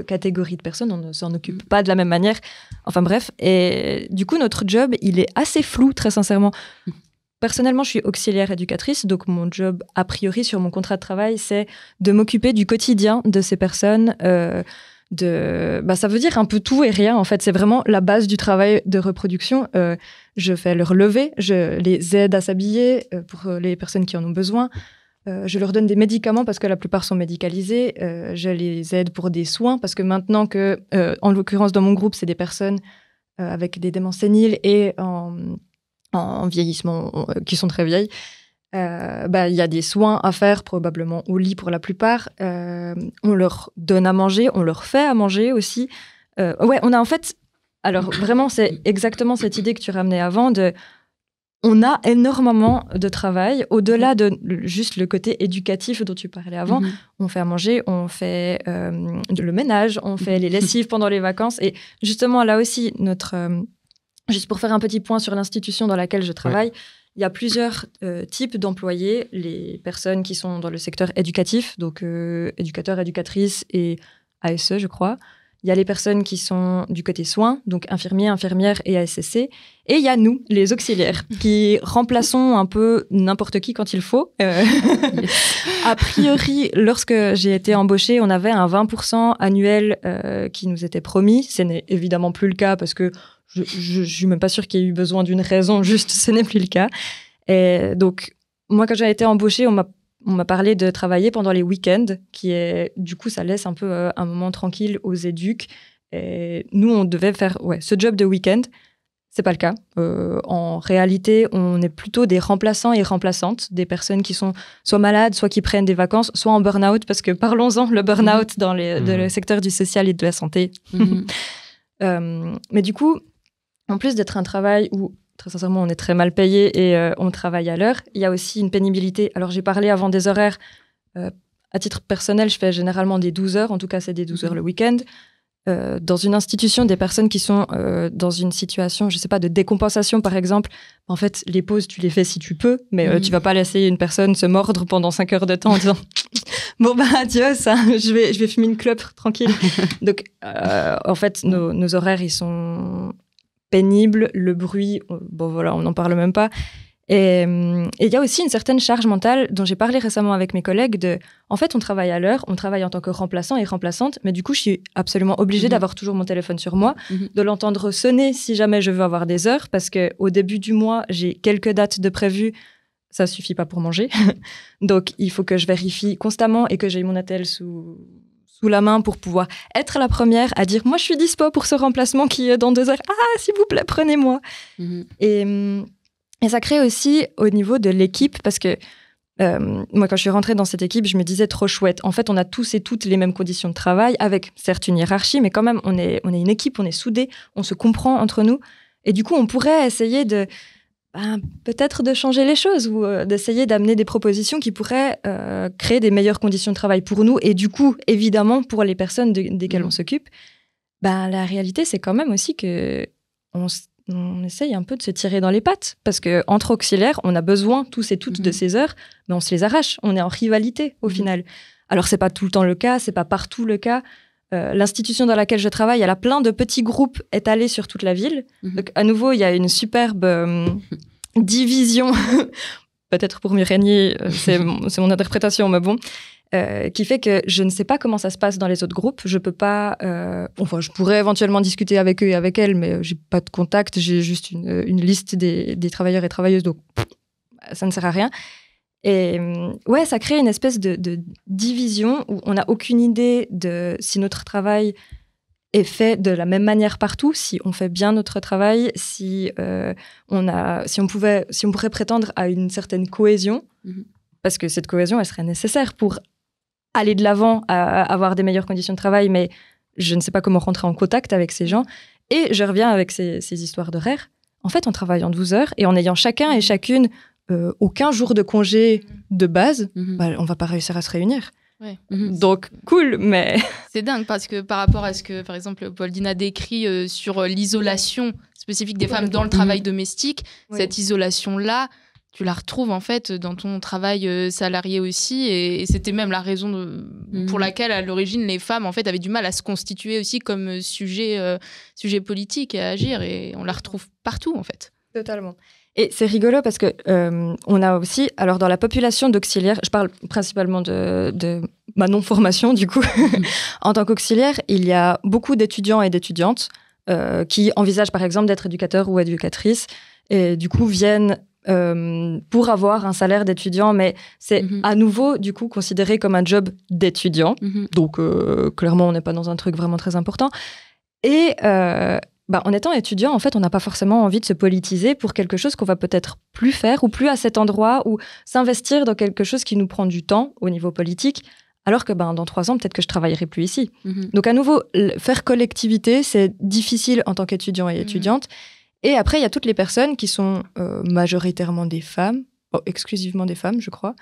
catégories de personnes, on ne s'en occupe pas de la même manière. Enfin bref, et du coup, notre job, il est assez flou, très sincèrement. Personnellement, je suis auxiliaire éducatrice, donc mon job, a priori, sur mon contrat de travail, c'est de m'occuper du quotidien de ces personnes. Ça veut dire un peu tout et rien, en fait. C'est vraiment la base du travail de reproduction. Je fais leur lever, je les aide à s'habiller pour les personnes qui en ont besoin. Je leur donne des médicaments parce que la plupart sont médicalisés. Je les aide pour des soins parce que maintenant que, en l'occurrence, dans mon groupe, c'est des personnes avec des démences séniles et en vieillissement, qui sont très vieilles. Il y a des soins à faire, probablement au lit pour la plupart. On leur donne à manger, on leur fait à manger aussi. On a en fait... Alors vraiment, c'est exactement cette idée que tu ramenais avant de... On a énormément de travail, au-delà de juste le côté éducatif dont tu parlais avant. On fait à manger, on fait le ménage, on fait les lessives pendant les vacances. Et justement, là aussi, juste pour faire un petit point sur l'institution dans laquelle je travaille, il y a plusieurs types d'employés. Les personnes qui sont dans le secteur éducatif, donc éducateurs, éducatrices et ASE, je crois. Il y a les personnes qui sont du côté soins, donc infirmiers, infirmières et ASSC. Et il y a nous, les auxiliaires, qui remplaçons un peu n'importe qui quand il faut. A priori, lorsque j'ai été embauchée, on avait un 20% annuel qui nous était promis. Ce n'est évidemment plus le cas parce que je suis même pas sûre qu'il y ait eu besoin d'une raison, juste ce n'est plus le cas. Et donc, moi, quand j'ai été embauchée, on m'a parlé de travailler pendant les week-ends, du coup, ça laisse un peu un moment tranquille aux éducs. Et nous, on devait faire ce job de week-end. C'est pas le cas. En réalité, on est plutôt des remplaçants et remplaçantes, des personnes qui sont soit malades, soit qui prennent des vacances, soit en burn-out, parce que parlons-en, le burn-out dans le secteur du social et de la santé. Mais du coup, en plus d'être un travail où, très sincèrement, on est très mal payé et on travaille à l'heure, il y a aussi une pénibilité. Alors, j'ai parlé avant des horaires. À titre personnel, je fais généralement des 12 heures. En tout cas, c'est des 12 heures le week-end. Dans une institution, des personnes qui sont dans une situation, je ne sais pas, de décompensation, par exemple, en fait, les pauses, tu les fais si tu peux, mais tu ne vas pas laisser une personne se mordre pendant 5 heures de temps en disant « Bon, adieu, ça, je vais fumer une clope tranquille. » Donc, en fait, nos horaires, ils sont pénibles. Le bruit, on n'en parle même pas. Et il y a aussi une certaine charge mentale dont j'ai parlé récemment avec mes collègues en fait, on travaille à l'heure, on travaille en tant que remplaçant et remplaçante, mais du coup, je suis absolument obligée d'avoir toujours mon téléphone sur moi, de l'entendre sonner si jamais je veux avoir des heures, parce qu'au début du mois, j'ai quelques dates de prévues, ça suffit pas pour manger. Donc, il faut que je vérifie constamment et que j'ai mon attel sous la main pour pouvoir être la première à dire « Moi, je suis dispo pour ce remplacement qui est dans 2 heures. Ah, s'il vous plaît, prenez-moi. » Et ça crée aussi au niveau de l'équipe, parce que moi, quand je suis rentrée dans cette équipe, je me disais trop chouette. En fait, on a tous et toutes les mêmes conditions de travail, avec certes une hiérarchie, mais quand même, on est une équipe, on est soudés, on se comprend entre nous. Et du coup, on pourrait essayer peut-être de changer les choses ou d'essayer d'amener des propositions qui pourraient créer des meilleures conditions de travail pour nous et du coup, évidemment, pour les personnes desquelles on s'occupe. La réalité, c'est quand même aussi qu'on essaye un peu de se tirer dans les pattes parce qu'entre auxiliaires, on a besoin tous et toutes de ces heures, mais on se les arrache. On est en rivalité au final. Alors, c'est pas tout le temps le cas, c'est pas partout le cas. L'institution dans laquelle je travaille, elle a plein de petits groupes étalés sur toute la ville. Donc, à nouveau, il y a une superbe division, peut-être pour mieux régner, c'est mon interprétation, mais bon, qui fait que je ne sais pas comment ça se passe dans les autres groupes. Je peux pas... je pourrais éventuellement discuter avec eux et avec elles, mais j'ai pas de contact. J'ai juste une liste des travailleurs et travailleuses, donc ça ne sert à rien. Et ça crée une espèce de division où on n'a aucune idée de si notre travail est fait de la même manière partout, si on fait bien notre travail, si on pourrait prétendre à une certaine cohésion, parce que cette cohésion, elle serait nécessaire pour aller de l'avant, à avoir des meilleures conditions de travail, mais je ne sais pas comment rentrer en contact avec ces gens. Et je reviens avec ces histoires d'horaires. En fait, en travaillant 12 heures et en ayant chacun et chacune aucun jour de congé de base, on va pas réussir à se réunir. Ouais. Donc, cool, mais... C'est dingue, parce que par rapport à ce que, par exemple, Pauline décrit sur l'isolation spécifique des femmes dans le travail domestique, cette isolation-là, tu la retrouves en fait dans ton travail salarié aussi, et c'était même la raison pour laquelle à l'origine les femmes en fait avaient du mal à se constituer aussi comme sujet politique à agir, et on la retrouve partout en fait. Totalement. Et c'est rigolo parce que on a aussi, alors dans la population d'auxiliaires, je parle principalement de ma non-formation du coup, en tant qu'auxiliaire, il y a beaucoup d'étudiants et d'étudiantes qui envisagent par exemple d'être éducateurs ou éducatrices, et du coup viennent pour avoir un salaire d'étudiant, mais c'est à nouveau du coup considéré comme un job d'étudiant. Donc clairement, on n'est pas dans un truc vraiment très important. Et en étant étudiant, en fait, on n'a pas forcément envie de se politiser pour quelque chose qu'on va peut-être plus faire ou plus à cet endroit, ou s'investir dans quelque chose qui nous prend du temps au niveau politique, alors que dans 3 ans, peut-être que je travaillerai plus ici. Donc à nouveau, faire collectivité, c'est difficile en tant qu'étudiant et étudiante. Et après, il y a toutes les personnes qui sont majoritairement des femmes, exclusivement des femmes, je crois,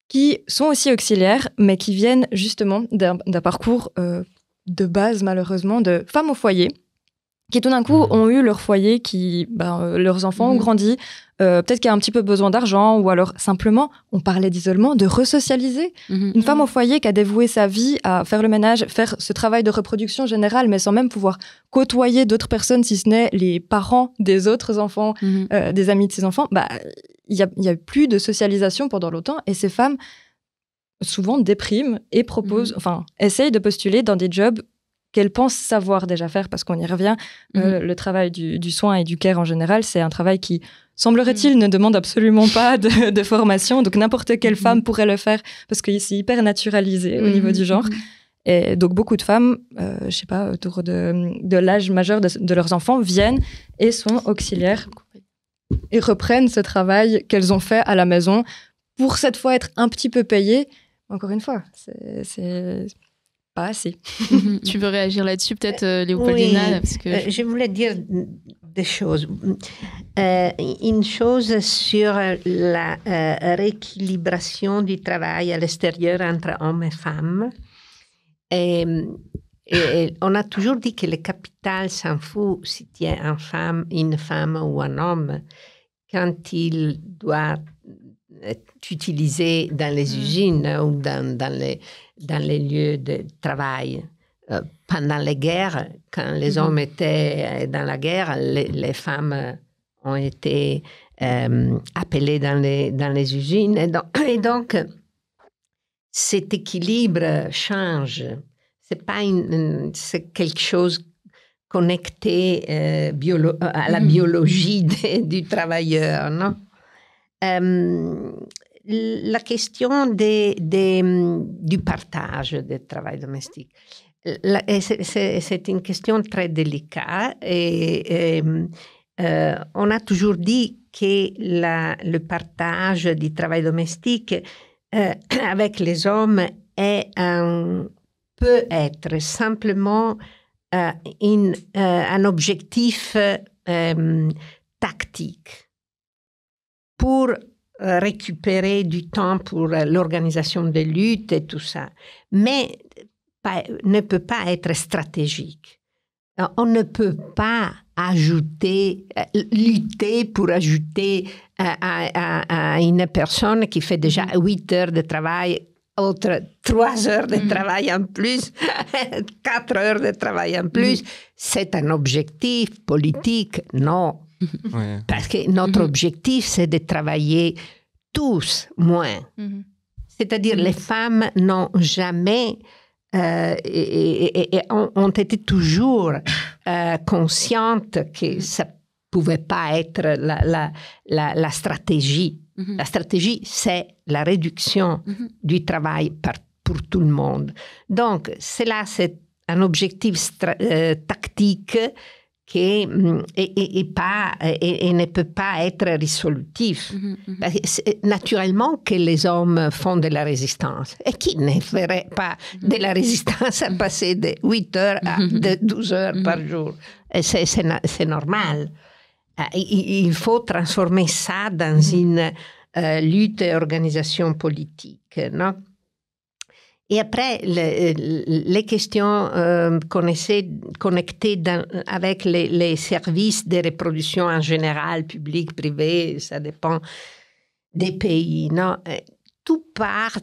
qui sont aussi auxiliaires, mais qui viennent justement d'un parcours de base, malheureusement, de femmes au foyer, qui tout d'un coup ont eu leur foyer, leurs enfants ont grandi, peut-être qu'il y a un petit peu besoin d'argent, ou alors simplement, on parlait d'isolement, de resocialiser. Une femme au foyer qui a dévoué sa vie à faire le ménage, faire ce travail de reproduction générale, mais sans même pouvoir côtoyer d'autres personnes, si ce n'est les parents des autres enfants, des amis de ses enfants, il y a plus de socialisation pendant longtemps, et ces femmes souvent dépriment et proposent, essayent de postuler dans des jobs qu'elles pensent savoir déjà faire, parce qu'on y revient. Le travail du soin et du care en général, c'est un travail qui, semblerait-il, ne demande absolument pas de formation. Donc n'importe quelle femme pourrait le faire, parce que c'est hyper naturalisé au niveau du genre. Et donc beaucoup de femmes, je sais pas, autour de l'âge majeur de leurs enfants, viennent et sont auxiliaires et reprennent ce travail qu'elles ont fait à la maison pour cette fois être un petit peu payées. Encore une fois, c'est pas assez. Tu veux réagir là-dessus, peut-être, Léopoldina, oui, parce que je voulais dire des choses. Une chose sur la rééquilibration du travail à l'extérieur entre hommes et femmes. Et on a toujours dit que le capital s'en fout si tu es une femme ou un homme, quand il doit être utilisé dans les usines ou dans les lieux de travail. Pendant les guerres, quand les hommes étaient dans la guerre, les femmes ont été appelées dans les usines. Et donc, cet équilibre change. C'est quelque chose connecté à la biologie du travailleur, non? La question du partage du travail domestique, c'est une question très délicate, et on a toujours dit que le partage du travail domestique avec les hommes peut être simplement un objectif tactique pour récupérer du temps pour l'organisation des luttes et tout ça, mais ne peut pas être stratégique. On ne peut pas lutter pour ajouter à une personne qui fait déjà 8 heures de travail, autre 3 heures de travail en plus, 4 heures de travail en plus. C'est un objectif politique, non. Ouais. Parce que notre objectif, c'est de travailler tous moins. C'est-à-dire, les femmes n'ont jamais et ont été toujours conscientes que ça ne pouvait pas être la stratégie. La stratégie, c'est la réduction du travail pour tout le monde. Donc, c'est un objectif tactique qui ne peut pas être résolutif. Naturellement que les hommes font de la résistance. Et qui ne ferait pas de la résistance à passer de 8 heures à 12 heures par jour? C'est normal. Il faut transformer ça dans une lutte et organisation politique, non? Et après, les questions connectées avec les services de reproduction en général, public, privé, ça dépend. des pays, non, tout part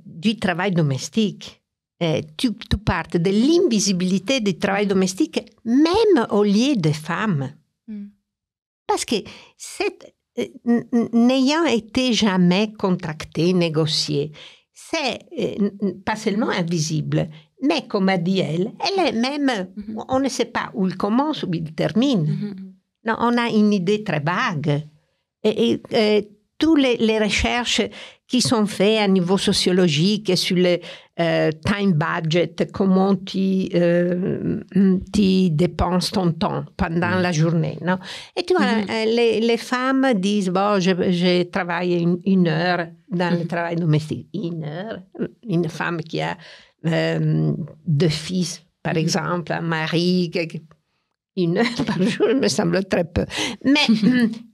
du travail domestique. Tout part de l'invisibilité du travail domestique, même au lieu des femmes. Parce que n'ayant été jamais contracté, négocié, c'est pas seulement invisible, mais comme a dit elle est même, on ne sait pas où il commence, où il termine. Non, on a une idée très vague. Et toutes les recherches qui sont faites à niveau sociologique sur le time budget, comment tu dépenses ton temps pendant la journée. Non? Et tu vois, les femmes disent, bon, je travaille une heure dans le travail domestique. Une heure. Une femme qui a 2 fils, par exemple, un mari... 1 heure par jour me semble très peu. Mais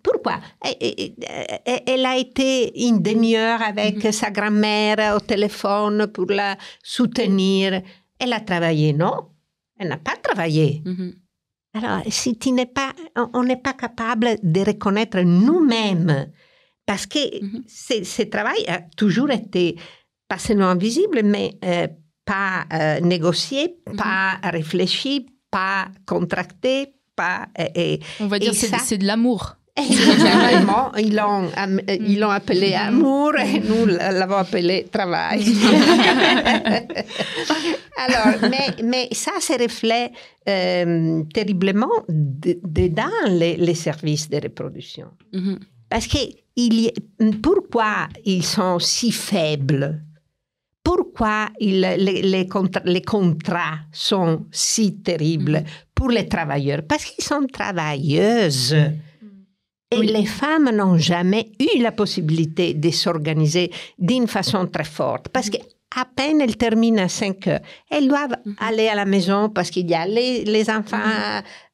pourquoi? Elle a été une demi-heure avec sa grand-mère au téléphone pour la soutenir. Elle a travaillé, non? Elle n'a pas travaillé. Alors, si on n'est pas capable de reconnaître nous-mêmes, parce que ce travail a toujours été pas seulement invisible, mais pas négocié, pas réfléchi, pas contracté, pas... On va dire que c'est de l'amour. Exactement. Ils l'ont appelé amour et nous l'avons appelé travail. Alors, mais ça se reflète terriblement dans les services de reproduction. Parce que pourquoi ils sont si faibles? Pourquoi les contrats sont si terribles pour les travailleurs? Parce qu'ils sont travailleuses. Et les femmes n'ont jamais eu la possibilité de s'organiser d'une façon très forte. Parce qu'à peine elles terminent à 5 heures, elles doivent aller à la maison parce qu'il y a les enfants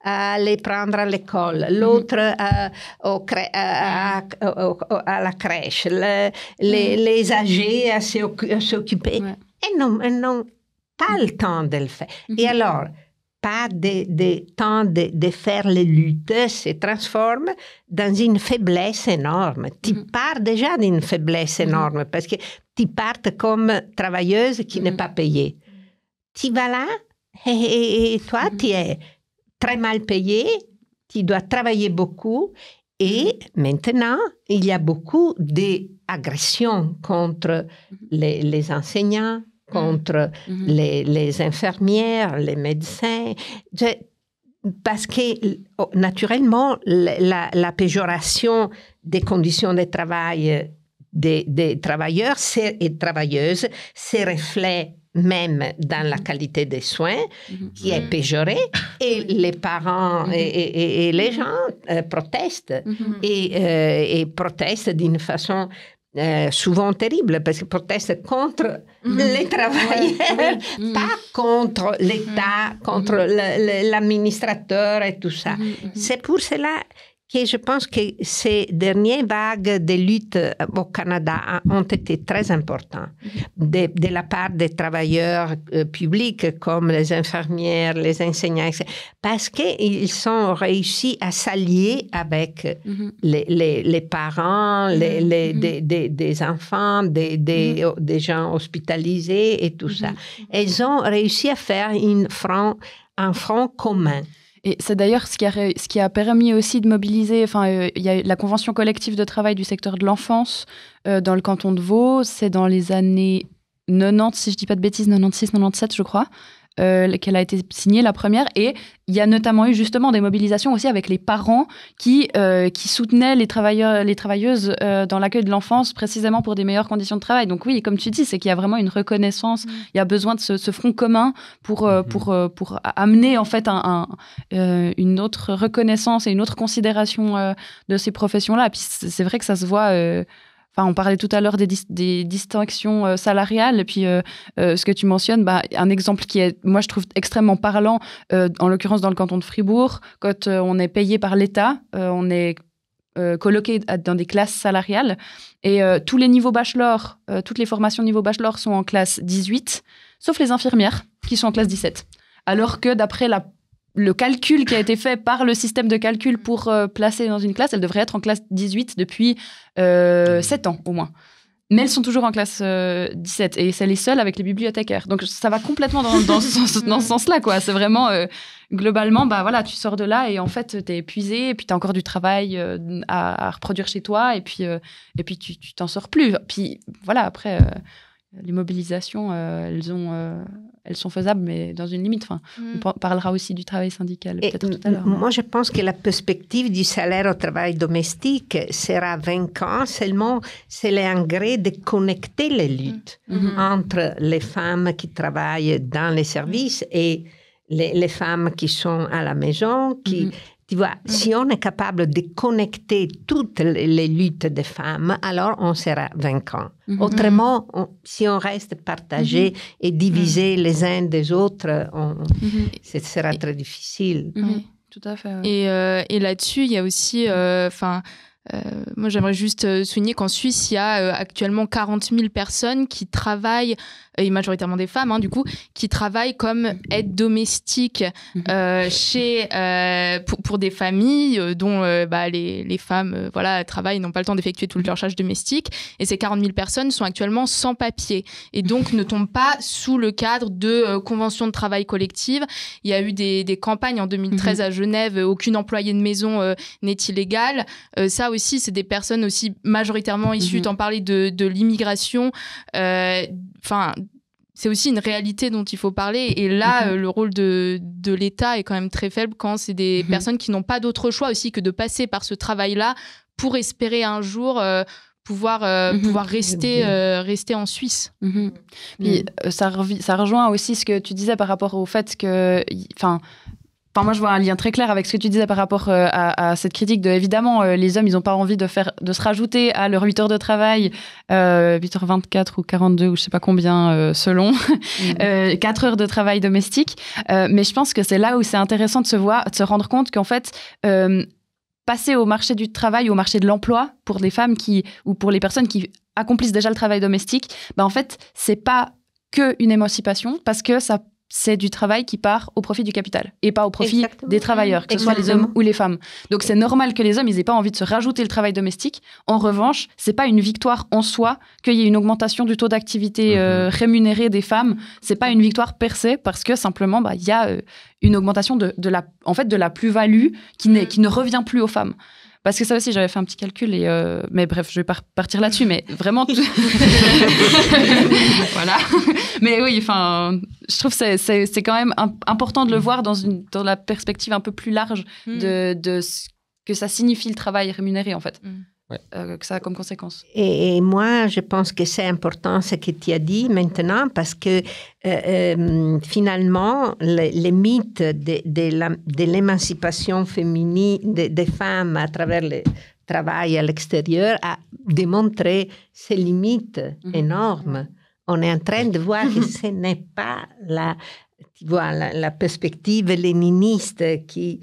à les prendre à l'école, l'autre à la crèche, les âgés à s'occuper. Elles n'ont pas le temps de le faire. Et alors, pas de temps de faire les luttes se transforme dans une faiblesse énorme. Tu pars déjà d'une faiblesse énorme parce que tu pars comme travailleuse qui n'est pas payée. Tu vas là et toi, tu es très mal payée, tu dois travailler beaucoup et maintenant, il y a beaucoup d'agressions contre les enseignants, contre les infirmières, les médecins, parce que naturellement, la péjoration des conditions de travail des travailleurs et travailleuses se reflète même dans la qualité des soins, qui est péjorée, et les parents et les gens protestent, et protestent d'une façon souvent terrible, parce qu'ils protestent contre les travailleurs, pas contre l'État, contre l'administrateur et tout ça. C'est pour cela que je pense que ces dernières vagues de lutte au Canada ont été très importantes de la part des travailleurs publics comme les infirmières, les enseignants, etc., parce qu'ils ont réussi à s'allier avec les parents, des enfants, des gens hospitalisés et tout ça. Ils ont réussi à faire un front commun. Et c'est d'ailleurs ce qui a permis aussi de mobiliser, il y a la convention collective de travail du secteur de l'enfance dans le canton de Vaud, c'est dans les années 90, si je ne dis pas de bêtises, 96, 97 je crois, qu'elle a été signée la première, et il y a notamment eu justement des mobilisations aussi avec les parents qui soutenaient les travailleuses dans l'accueil de l'enfance précisément pour des meilleures conditions de travail. Donc oui, comme tu dis, c'est qu'il y a vraiment une reconnaissance, il y a besoin de ce front commun pour amener en fait une autre reconnaissance et une autre considération de ces professions-là. Et puis c'est vrai que ça se voit... on parlait tout à l'heure des distinctions salariales, et puis ce que tu mentionnes, un exemple qui est, moi je trouve extrêmement parlant, en l'occurrence dans le canton de Fribourg, quand on est payé par l'État, on est coloqué dans des classes salariales, et tous les niveaux bachelor, toutes les formations niveau bachelor sont en classe 18, sauf les infirmières qui sont en classe 17. Alors que d'après le calcul qui a été fait par le système de calcul pour placer dans une classe, elles devraient être en classe 18 depuis 7 ans au moins. Mais elles sont toujours en classe 17 et c'est les seules avec les bibliothécaires. Donc ça va complètement dans ce sens-là, quoi. C'est vraiment, globalement, tu sors de là et en fait, t'es épuisé et puis t'as encore du travail à reproduire chez toi et puis tu t'en sors plus. Puis voilà, après, les mobilisations, elles sont faisables, mais dans une limite. Enfin, on parlera aussi du travail syndical peut-être tout à l'heure. Moi, je pense que la perspective du salaire au travail domestique sera vaincante seulement c'est l'engrais de connecter les luttes entre les femmes qui travaillent dans les services et les femmes qui sont à la maison, tu vois, si on est capable de connecter toutes les luttes des femmes, alors on sera vainquant. Autrement, si on reste partagé et divisé les uns des autres, ce sera très difficile. Oui, tout à fait. Ouais. Et là-dessus, il y a aussi... moi, j'aimerais juste souligner qu'en Suisse, il y a actuellement 40 000 personnes qui travaillent, et majoritairement des femmes, du coup, qui travaillent comme aide domestique pour des familles dont les femmes travaillent, n'ont pas le temps d'effectuer toutes leurs tâches domestiques. Et ces 40 000 personnes sont actuellement sans papier et donc ne tombent pas sous le cadre de conventions de travail collective. Il y a eu des campagnes en 2013 à Genève, aucune employée de maison n'est illégale. Ça aussi, c'est des personnes aussi majoritairement issues, t'en parlais de l'immigration. C'est aussi une réalité dont il faut parler. Et là, le rôle de l'État est quand même très faible quand c'est des personnes qui n'ont pas d'autre choix aussi que de passer par ce travail-là pour espérer un jour pouvoir rester en Suisse. Puis, ça rejoint aussi ce que tu disais par rapport au fait que... moi, je vois un lien très clair avec ce que tu disais par rapport à cette critique de, évidemment, les hommes, ils n'ont pas envie de se rajouter à leurs 8 heures de travail, 8h24 ou 42 ou je ne sais pas combien, selon, 4 heures de travail domestique. Mais je pense que c'est là où c'est intéressant de se rendre compte qu'en fait, passer au marché du travail, au marché de l'emploi, pour les femmes ou pour les personnes qui accomplissent déjà le travail domestique, en fait, c'est pas qu'une émancipation, parce que c'est du travail qui part au profit du capital et pas au profit des travailleurs, que ce soit les hommes ou les femmes. Donc, c'est normal que les hommes, ils n'aient pas envie de se rajouter le travail domestique. En revanche, c'est pas une victoire en soi qu'il y ait une augmentation du taux d'activité rémunéré des femmes. C'est pas une victoire per se parce que simplement, il y a une augmentation de la plus-value qui ne revient plus aux femmes. Parce que ça aussi, j'avais fait un petit calcul, mais bref, je vais pas partir là-dessus, mais vraiment... Voilà. Mais oui, je trouve que c'est quand même important de le voir dans la perspective un peu plus large de ce que ça signifie le travail rémunéré, en fait. Que ça a comme conséquence. Et moi, je pense que c'est important ce que tu as dit maintenant parce que finalement, les mythes de l'émancipation féminine des femmes à travers le travail à l'extérieur a démontré ses limites énormes. On est en train de voir que ce n'est pas la perspective léniniste qui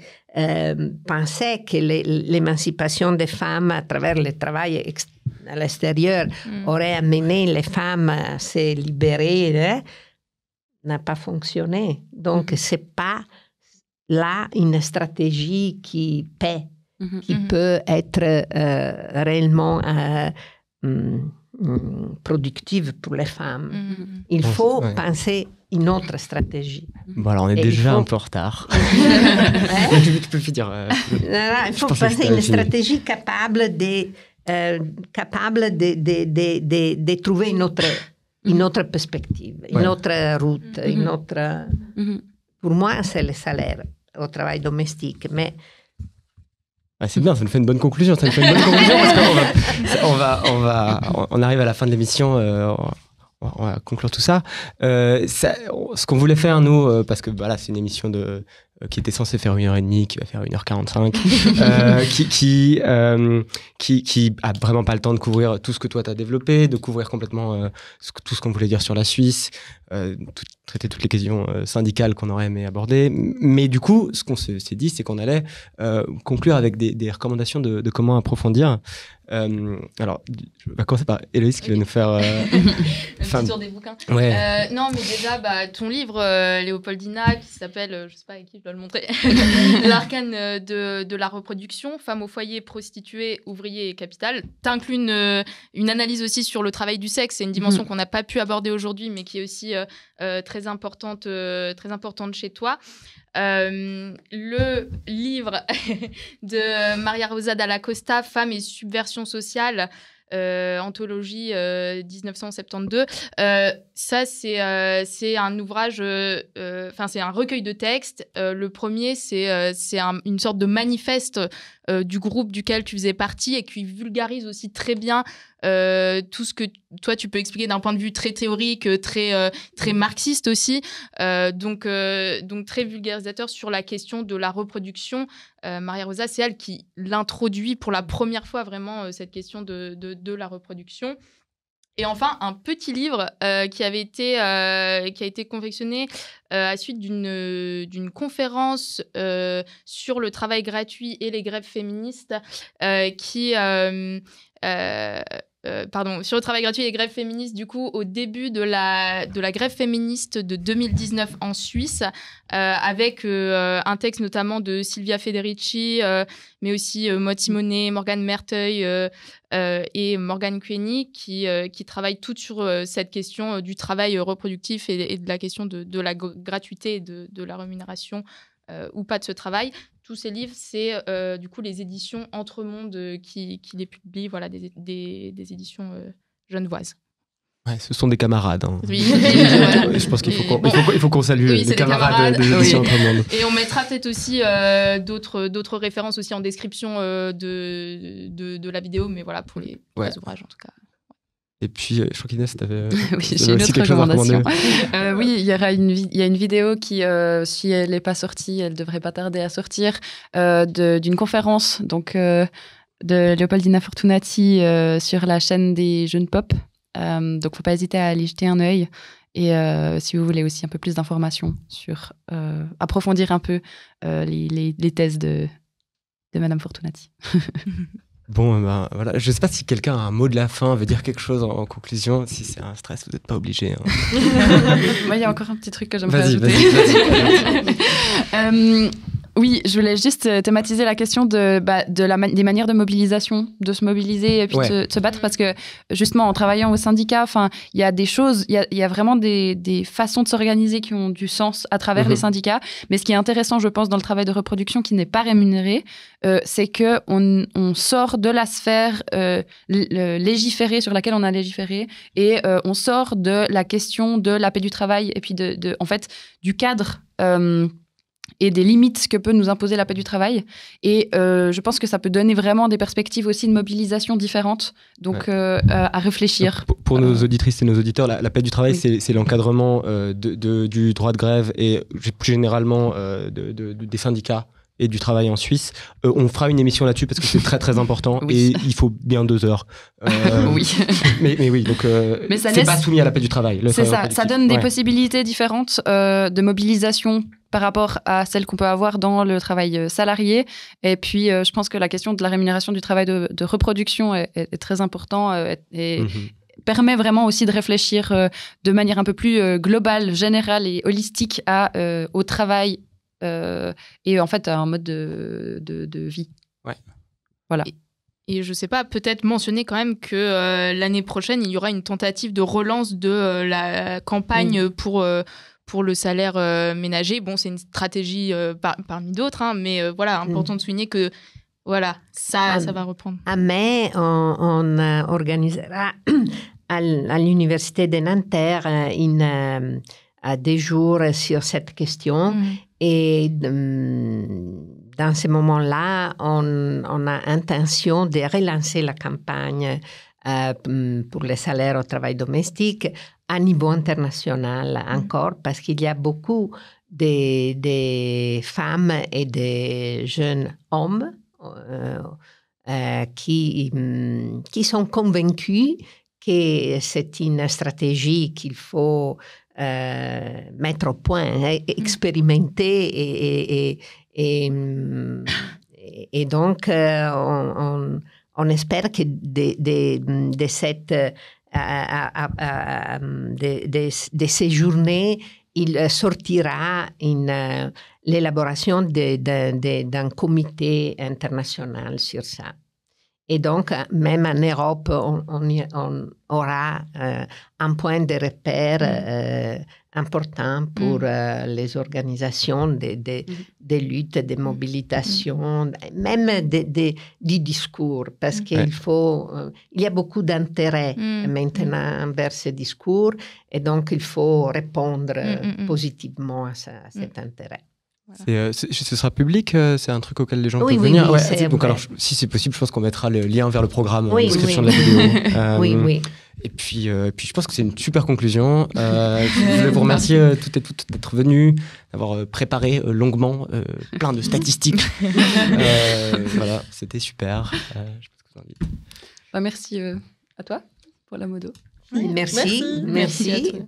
pensait que l'émancipation des femmes à travers le travail à l'extérieur aurait amené les femmes à se libérer, n'a pas fonctionné. Donc, ce n'est pas là une stratégie qui paie, qui peut être réellement productive pour les femmes. Il faut penser une autre stratégie. Voilà, on est déjà un peu en retard. Tu peux plus dire... il faut penser une stratégie capable de trouver une autre perspective, une autre route, une autre... Pour moi, c'est le salaire au travail domestique, mais... c'est bien, ça nous fait une bonne conclusion. Parce qu'on arrive à la fin de l'émission. On va conclure tout ça. Ce qu'on voulait faire, nous, parce que voilà, c'est une émission qui était censée faire 1h30, qui va faire 1h45, qui a vraiment pas le temps de couvrir tout ce que toi t'as développé, de couvrir complètement tout ce qu'on voulait dire sur la Suisse, traiter toutes les questions syndicales qu'on aurait aimé aborder. Mais du coup, ce qu'on s'est dit, c'est qu'on allait conclure avec des recommandations de comment approfondir. Alors, on va commencer par Héloïse qui va nous faire... un petit tour des bouquins. Ouais. Non, mais déjà, ton livre, Léopoldina, qui s'appelle, je sais pas avec qui je dois dois le montrer. L'arcane de la reproduction, femmes au foyer, prostituées, ouvriers et capital. T'inclus une analyse aussi sur le travail du sexe. C'est une dimension qu'on n'a pas pu aborder aujourd'hui, mais qui est aussi très importante chez toi. Le livre de Maria Rosa Dalla Costa, Femmes et subversion sociale, anthologie 1972. Ça, c'est un ouvrage, c'est un recueil de textes. Le premier, c'est une sorte de manifeste du groupe duquel tu faisais partie et qui vulgarise aussi très bien tout ce que toi, tu peux expliquer d'un point de vue très théorique, très marxiste aussi. Donc, très vulgarisateur sur la question de la reproduction. Maria Rosa, c'est elle qui l'introduit pour la première fois vraiment cette question de la reproduction. Et enfin, un petit livre qui a été confectionné à suite d'une conférence sur le travail gratuit et les grèves féministes sur le travail gratuit et les grèves féministes, du coup, au début de la grève féministe de 2019 en Suisse, avec un texte notamment de Silvia Federici, mais aussi Maud Simonet, Morgane Merteuil et Morgane Queni, qui travaillent toutes sur cette question du travail reproductif et de la question de la gratuité et de la rémunération ou pas de ce travail. Tous ces livres, c'est du coup les éditions Entremonde qui les publient, voilà, des éditions genevoises. Ouais, ce sont des camarades. Hein. Oui, voilà. Je pense qu'il faut qu'on salue les camarades des éditions Entremonde. Et on mettra peut-être aussi d'autres références aussi en description de la vidéo, mais voilà, pour les ouvrages en tout cas. Et puis, je crois qu'Inès, tu avais j'ai une autre recommandation. Oui, il y a une vidéo qui, si elle n'est pas sortie, elle ne devrait pas tarder à sortir, d'une conférence donc, de Leopoldina Fortunati sur la chaîne des jeunes pop. Donc, il ne faut pas hésiter à aller jeter un œil. Et si vous voulez aussi un peu plus d'informations sur approfondir un peu les thèses de Madame Fortunati. Bon, voilà. Je ne sais pas si quelqu'un a un mot de la fin, veut dire quelque chose en conclusion. Si c'est un stress, vous n'êtes pas obligé. Hein. Moi, il y a encore un petit truc que j'aimerais ajouter. Vas-y. Oui, je voulais juste thématiser la question des manières de mobilisation, de se mobiliser et puis de se battre, parce que justement, en travaillant au syndicat, il y a des choses, il y a vraiment des façons de s'organiser qui ont du sens à travers les syndicats. Mais ce qui est intéressant, je pense, dans le travail de reproduction qui n'est pas rémunéré, c'est qu'on sort de la sphère légiférée sur laquelle on a légiféré et on sort de la question de la paix du travail et puis en fait, du cadre et des limites que peut nous imposer la paix du travail. Et je pense que ça peut donner vraiment des perspectives aussi de mobilisation différentes, donc à réfléchir. Pour nos auditrices et nos auditeurs, la paix du travail, c'est l'encadrement du droit de grève et plus généralement des syndicats et du travail en Suisse. On fera une émission là-dessus parce que c'est très très important et il faut bien 2 heures. Oui. mais oui, donc c'est pas soumis à la paix du travail. C'est ça donne des possibilités différentes de mobilisation par rapport à celles qu'on peut avoir dans le travail salarié. Et puis, je pense que la question de la rémunération du travail de reproduction est très important et permet vraiment aussi de réfléchir de manière un peu plus globale, générale et holistique au travail et en fait à un mode de vie. Ouais. Voilà. Et je sais pas, peut-être mentionner quand même que l'année prochaine, il y aura une tentative de relance de la campagne pour le salaire ménager. Bon, c'est une stratégie parmi d'autres, hein, mais voilà, important de souligner que voilà, ça va reprendre. À mai, on organisera à l'Université de Nanterre des jours sur cette question. Et dans ce moment-là, on a intention de relancer la campagne pour les salaires au travail domestique à niveau international encore, parce qu'il y a beaucoup de femmes et de jeunes hommes qui sont convaincus que c'est une stratégie qu'il faut mettre au point, expérimenter et donc on espère que de ces journées il sortira l'élaboration d'un comité international sur ça. Et donc, même en Europe, on aura un point de repère important pour les organisations de lutte, de mobilisation, même du discours, parce qu'il faut, il y a beaucoup d'intérêt maintenant envers ce discours, et donc il faut répondre positivement à cet intérêt. Voilà. Ce sera public, c'est un truc auquel les gens peuvent oui, venir. Oui, donc alors, si c'est possible, je pense qu'on mettra le lien vers le programme en description de la vidéo. Oui. Et puis, je pense que c'est une super conclusion. Je voulais vous remercier toutes et toutes d'être venus, d'avoir préparé longuement plein de statistiques. Voilà, c'était super. Je pense que vous invite. Merci à toi pour la modo. Merci. À toi.